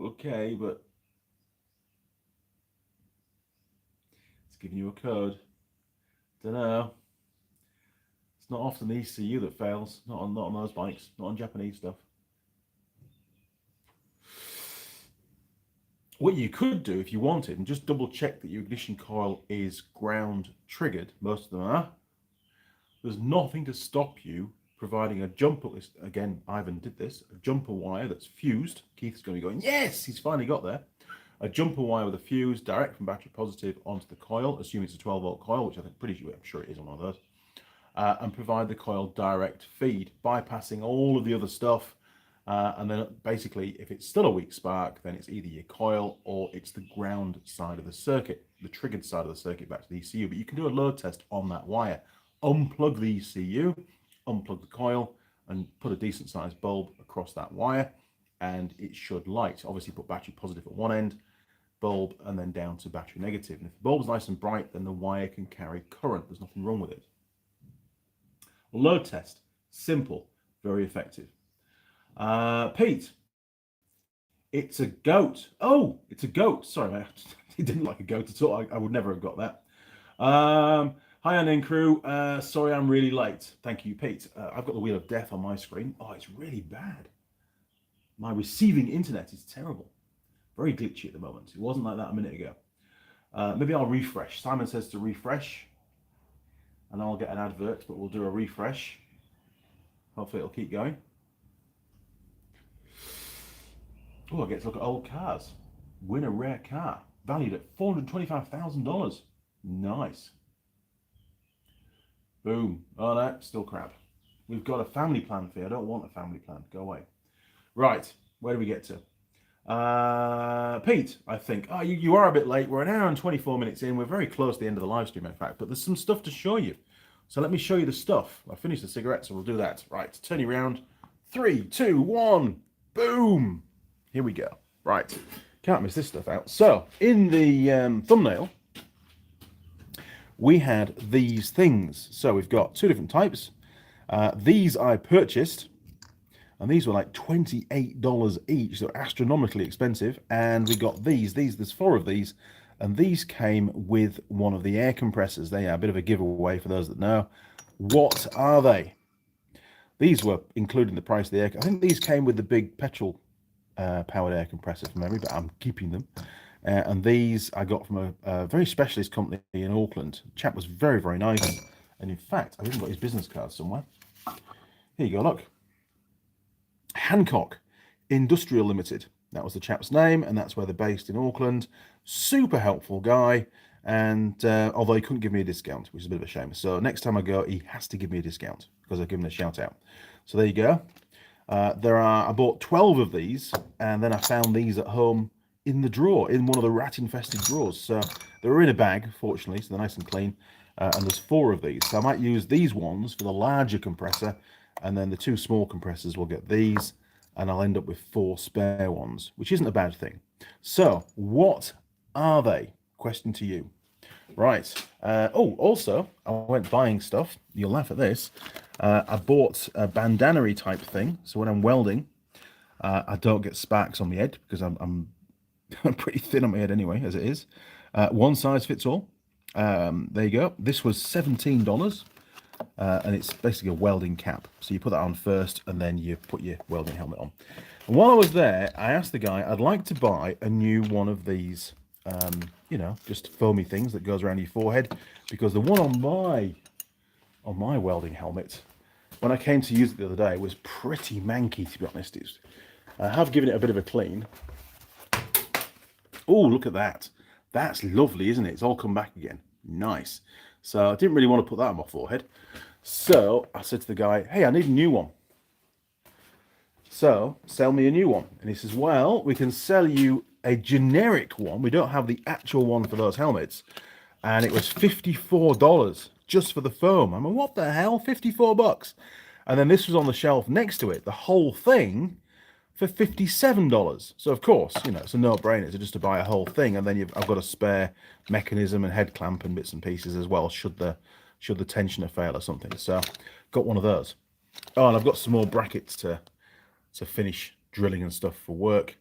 okay, but it's giving you a code. Don't know. It's not often the ECU that fails. Not on those bikes. Not on Japanese stuff. What you could do if you wanted, and just double check that your ignition coil is ground triggered, most of them are, there's nothing to stop you providing a jumper, again, Ivan did this, a jumper wire that's fused. Keith's going to be going, yes, he's finally got there. A jumper wire with a fuse direct from battery positive onto the coil, assuming it's a 12-volt coil, which I'm sure it is on one of those, and provide the coil direct feed, bypassing all of the other stuff. And then basically, if it's still a weak spark, then it's either your coil or it's the ground side of the circuit, the triggered side of the circuit back to the ECU. But you can do a load test on that wire. Unplug the ECU, unplug the coil, and put a decent sized bulb across that wire, and it should light. Obviously, put battery positive at one end, bulb, and then down to battery negative. And if the bulb's nice and bright, then the wire can carry current. There's nothing wrong with it. Load test, simple, very effective. Pete, it's a goat. Oh, it's a goat. Sorry, mate. He didn't like a goat at all. I would never have got that. Hi, Anne and crew. Sorry, I'm really late. Thank you, Pete. I've got the wheel of death on my screen. Oh, it's really bad. My receiving internet is terrible. Very glitchy at the moment. It wasn't like that a minute ago. Maybe I'll refresh. Simon says to refresh, and I'll get an advert, but we'll do a refresh. Hopefully it'll keep going. Oh, I get to look at old cars. Win a rare car. Valued at $425,000. Nice. Boom. Oh no, still crap. We've got a family plan for you. I don't want a family plan. Go away. Right, where do we get to? Pete, I think. Oh, you are a bit late. We're an hour and 24 minutes in. We're very close to the end of the live stream, in fact. But there's some stuff to show you. So let me show you the stuff. I finished the cigarette, so we'll do that. Right, turn you around. 3, 2, 1. Boom. Here we go. Right, can't miss this stuff out. So, in the thumbnail, we had these things. So we've got two different types. These I purchased, and these were like $28 each, so astronomically expensive. And we got these. There's 4 of these, and these came with one of the air compressors. They are a bit of a giveaway for those that know. What are they? These were including the price of the air. I think these came with the big petrol powered air compressor from memory, but I'm keeping them. And these I got from a very specialist company in Auckland. The chap was very, very nice. And in fact, I've even got his business card somewhere. Here you go, look. Hancock Industrial Limited. That was the chap's name, and that's where they're based in Auckland. Super helpful guy, and although he couldn't give me a discount, which is a bit of a shame. So next time I go, he has to give me a discount because I've given him a shout out. So there you go. I bought 12 of these, and then I found these at home in the drawer, in one of the rat-infested drawers. So they were in a bag, fortunately, so they're nice and clean. And there's 4 of these. So I might use these ones for the larger compressor, and then the 2 small compressors will get these, and I'll end up with 4 spare ones, which isn't a bad thing. So what are they? Question to you. Right. Also, I went buying stuff. You'll laugh at this. I bought a bandana-y type thing, so when I'm welding, I don't get sparks on my head because I'm pretty thin on my head anyway, as it is. One size fits all. There you go. This was $17, and it's basically a welding cap. So you put that on first, and then you put your welding helmet on. And while I was there, I asked the guy, I'd like to buy a new one of these, just foamy things that goes around your forehead, because the one on my welding helmet, when I came to use it the other day, was pretty manky, to be honest. I have given it a bit of a clean. Oh, look at that. That's lovely, isn't it? It's all come back again. Nice. So I didn't really want to put that on my forehead. So I said to the guy, hey, I need a new one. So sell me a new one. And he says, well, we can sell you a generic one. We don't have the actual one for those helmets. And it was $54 just for the foam. I mean, what the hell? 54 bucks. And then this was on the shelf next to it, the whole thing, for $57. So of course, it's a no-brainer just to buy a whole thing, and then I've got a spare mechanism and head clamp and bits and pieces as well, should the tensioner fail or something. So got one of those. Oh, and I've got some more brackets to finish drilling and stuff for work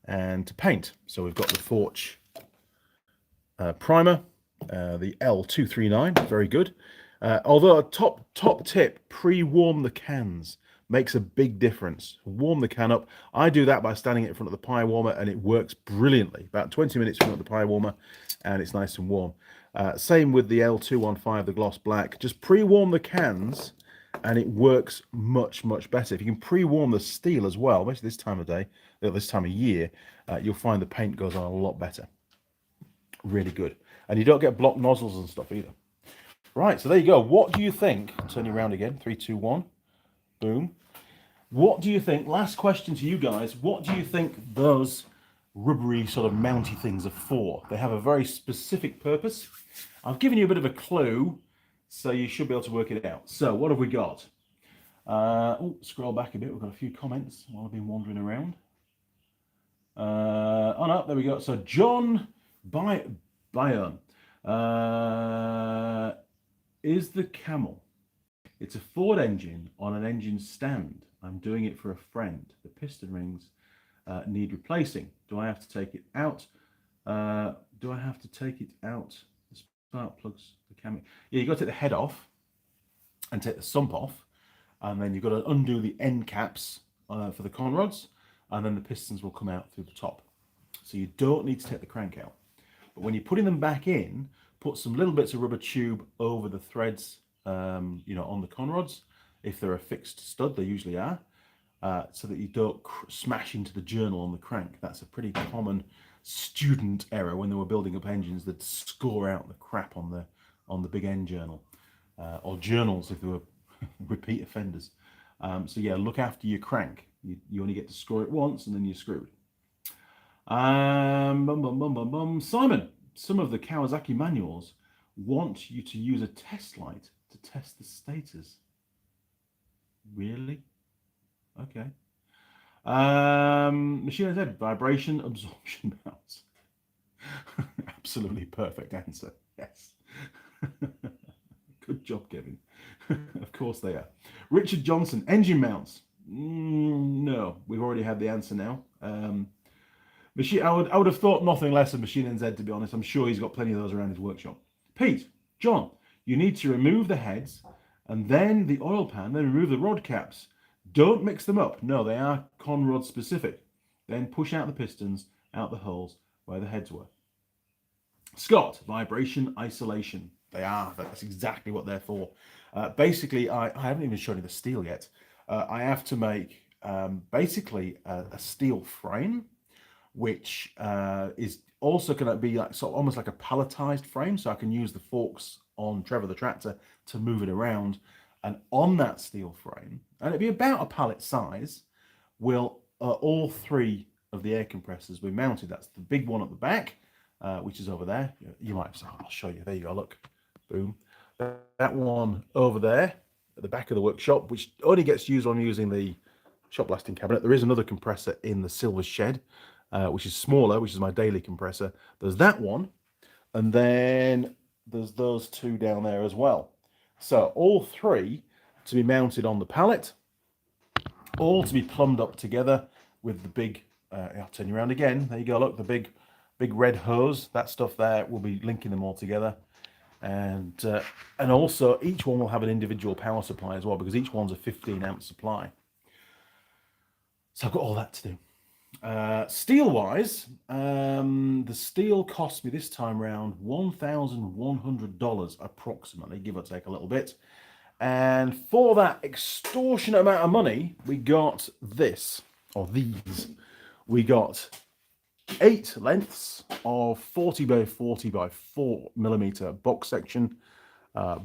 and to paint. So we've got the Forge primer, the L239, very good. Although a top tip, pre-warm the cans. Makes a big difference. Warm the can up. I do that by standing it in front of the pie warmer, and it works brilliantly. About 20 minutes in front of the pie warmer, and it's nice and warm. Same with the L215, the gloss black. Just pre-warm the cans, and it works much, much better. If you can pre-warm the steel as well, especially this time of day, this time of year, you'll find the paint goes on a lot better. Really good. And you don't get blocked nozzles and stuff either. Right, so there you go. What do you think? Turn you around again. 3, 2, 1. Boom. What do you think? Last question to you guys. What do you think those rubbery sort of mounty things are for? They have a very specific purpose. I've given you a bit of a clue, so you should be able to work it out. So what have we got? Scroll back a bit. We've got a few comments while I've been wandering around. Oh no, there we go. So John Byron is the camel. It's a Ford engine on an engine stand. I'm doing it for a friend. The piston rings need replacing. Do I have to take it out? The spark plugs, the cam. Yeah, you've got to take the head off and take the sump off. And then you've got to undo the end caps for the con rods. And then the pistons will come out through the top. So you don't need to take the crank out. But when you're putting them back in, put some little bits of rubber tube over the threads, on the con rods. If they're a fixed stud, they usually are, so that you don't smash into the journal on the crank. That's a pretty common student error when they were building up engines. They'd score out the crap on the big end journal, or journals if they were repeat offenders. So yeah, look after your crank. You only get to score it once, and then you're screwed. Simon, some of the Kawasaki manuals want you to use a test light to test the status. Really? Okay. Machine Z, vibration absorption mounts. Absolutely perfect answer. Yes. Good job, Kevin. Of course they are. Richard Johnson, engine mounts. No, we've already had the answer now. I would have thought nothing less of Machine NZ, to be honest. I'm sure he's got plenty of those around his workshop. Pete, John, you need to remove the heads and then the oil pan, then remove the rod caps. Don't mix them up. No, they are con rod specific. Then push out the pistons, out the holes where the heads were. Scott, vibration isolation. They are. That's exactly what they're for. Basically, I haven't even shown you the steel yet. I have to make basically a steel frame, which is also going to be like sort of almost like a palletized frame, so I can use the forks on Trevor the tractor to move it around. And on that steel frame, and it'd be about a pallet size, will all three of the air compressors be mounted. That's the big one at the back, which is over there. You might have, I'll show you. There you go. Look, boom. That one over there at the back of the workshop, which only gets used on using the shop blasting cabinet. There is another compressor in the silver shed, which is smaller, which is my daily compressor. There's that one, and then there's those two down there as well. So all three to be mounted on the pallet, all to be plumbed up together with the big, I'll turn you around again. There you go, look, the big red hose, that stuff there, will be linking them all together. And also each one will have an individual power supply as well, because each one's a 15 amp supply. So I've got all that to do. Steel wise, the steel cost me this time around $1,100 approximately, give or take a little bit. And for that extortionate amount of money, we got this, or these. We got 8 lengths of 40 by 40 by 4 millimeter box section,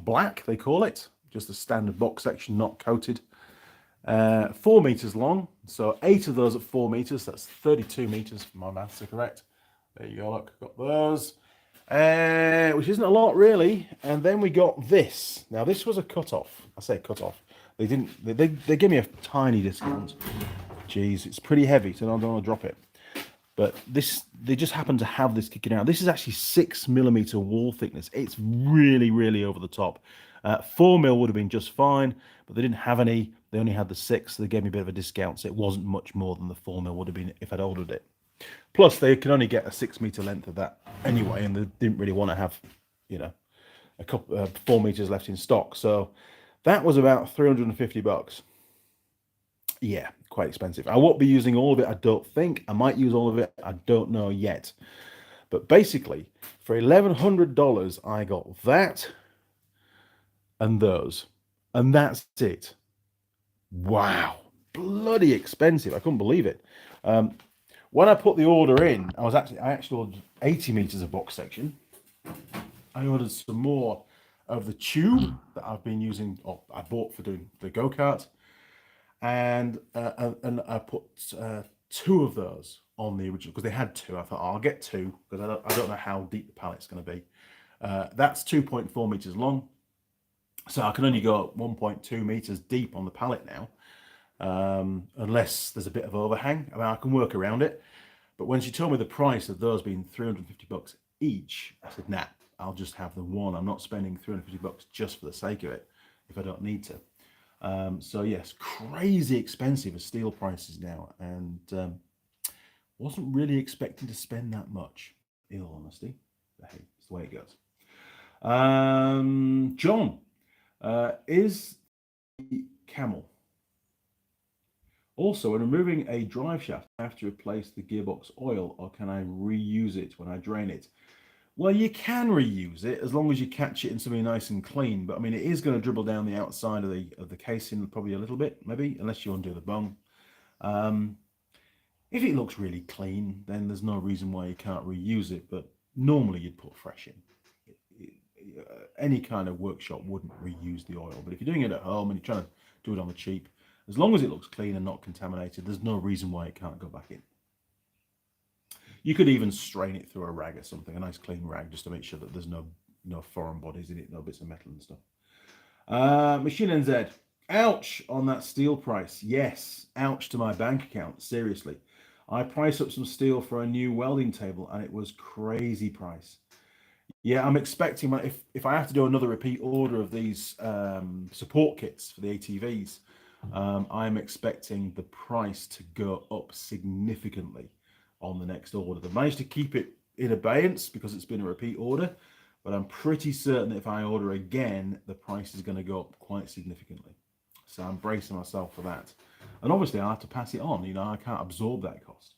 black they call it, just a standard box section, not coated. 4 meters long, so 8 of those at 4 meters, that's 32 meters if my maths are correct. There you go, look, got those, which isn't a lot really. And then we got this. Now this was a cut-off. I say cut-off, they gave me a tiny discount. Jeez, it's pretty heavy, so I don't want to drop it. But this, they just happen to have this kicking out. This is actually 6 millimeter wall thickness. It's really over the top. 4 mil would have been just fine, but they didn't have any. They only had the 6, so they gave me a bit of a discount, so it wasn't much more than the 4 mil would have been if I'd ordered it. Plus, they can only get a 6 meter length of that anyway, and they didn't really want to have, you know, a couple 4 meters left in stock. So that was about $350. Yeah, quite expensive. I won't be using all of it, I don't think. I might use all of it, I don't know yet. But basically, for $1,100, I got that and those, and that's it. Wow, bloody expensive. I couldn't believe it. When I put the order in, I actually ordered 80 meters of box section. I ordered some more of the tube that I've been using, or I bought for doing the go-kart. And I put 2 of those on the original, because they had 2. I thought, oh, I'll get 2, because I don't know how deep the pallet's going to be. That's 2.4 meters long, so I can only go 1.2 meters deep on the pallet now, unless there's a bit of overhang. I mean, I can work around it. But when she told me the price of those being $350 each, I said, nah, I'll just have the one. I'm not spending $350 just for the sake of it if I don't need to. So yes, crazy expensive as steel prices now, and wasn't really expecting to spend that much, in all honesty. But hey, it's the way it goes. John, is the camel also, when removing a drive shaft, I have to replace the gearbox oil, or can I reuse it when I drain it? Well, you can reuse it as long as you catch it in something nice and clean. But I mean, it is going to dribble down the outside of the casing probably a little bit, maybe, unless you undo the bung. If it looks really clean, then there's no reason why you can't reuse it. But normally you'd put fresh in. Any kind of workshop wouldn't reuse the oil. But if you're doing it at home and you're trying to do it on the cheap, as long as it looks clean and not contaminated, there's no reason why it can't go back in. You could even strain it through a rag or something, a nice clean rag, just to make sure that there's no foreign bodies in it, no bits of metal and stuff. Machine NZ, ouch on that steel price. Yes, ouch to my bank account, seriously. I priced up some steel for a new welding table and it was crazy price. Yeah, I'm expecting, if I have to do another repeat order of these support kits for the ATVs, I'm expecting the price to go up significantly on the next order. They've managed to keep it in abeyance because it's been a repeat order, but I'm pretty certain that if I order again, the price is going to go up quite significantly. So I'm bracing myself for that. And obviously I'll have to pass it on. You know, I can't absorb that cost.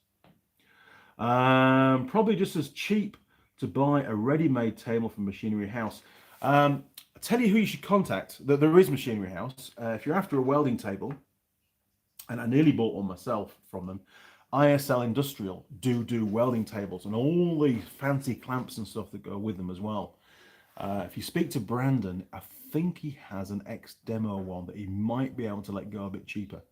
Probably just as cheap to buy a ready-made table from Machinery House. I'll tell you who you should contact. There is Machinery House. If you're after a welding table, and I nearly bought one myself from them. ISL Industrial do welding tables and all the fancy clamps and stuff that go with them as well. If you speak to Brandon, I think he has an ex-demo one that he might be able to let go a bit cheaper.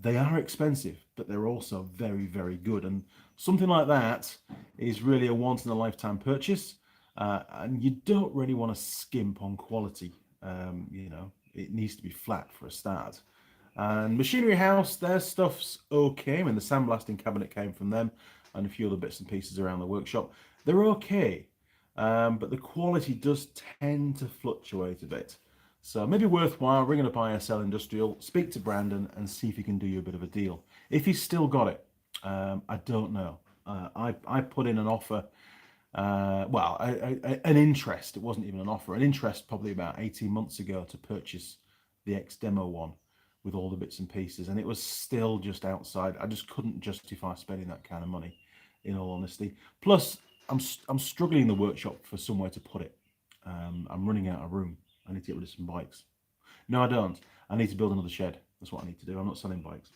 They are expensive, but they're also very, very good. And something like that is really a once-in-a-lifetime purchase. And you don't really want to skimp on quality. You know, it needs to be flat for a start. And Machinery House, their stuff's okay. I mean, the sandblasting cabinet came from them and a few other bits and pieces around the workshop. They're okay, but the quality does tend to fluctuate a bit. So maybe worthwhile ringing up ISL Industrial, speak to Brandon and see if he can do you a bit of a deal. If he's still got it, I don't know. I put in an offer, an interest. It wasn't even an offer, an interest probably about 18 months ago to purchase the ex-demo one with all the bits and pieces, and it was still just outside. I just couldn't justify spending that kind of money, in all honesty. Plus, I'm struggling in the workshop for somewhere to put it. I'm running out of room. I need to get rid of some bikes. No, I don't. I need to build another shed. That's what I need to do. I'm not selling bikes.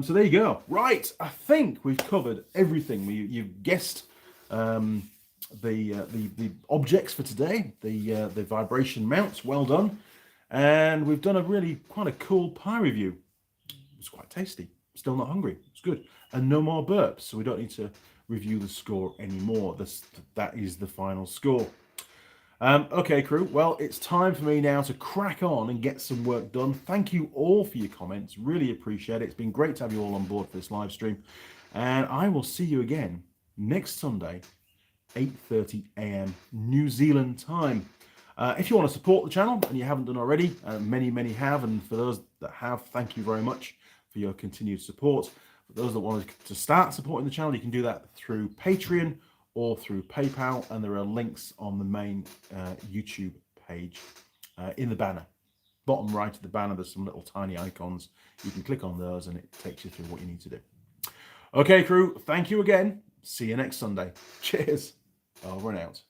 So there you go. Right, I think we've covered everything. You've guessed the objects for today. The vibration mounts. Well done. And we've done a really quite a cool pie review. It was quite tasty. Still not hungry. It's good. And no more burps, so we don't need to review the score anymore. That is the final score. Okay, crew. Well, it's time for me now to crack on and get some work done. Thank you all for your comments. Really appreciate it. It's been great to have you all on board for this live stream. And I will see you again next Sunday, 8:30 a.m. New Zealand time. If you want to support the channel and you haven't done already, many have, and for those that have, thank you very much for your continued support. For those that wanted to start supporting the channel, you can do that through Patreon or through PayPal, and there are links on the main YouTube page in the banner. Bottom right of the banner, there's some little tiny icons. You can click on those and it takes you through what you need to do. Okay, crew, thank you again. See you next Sunday. Cheers. Over and out.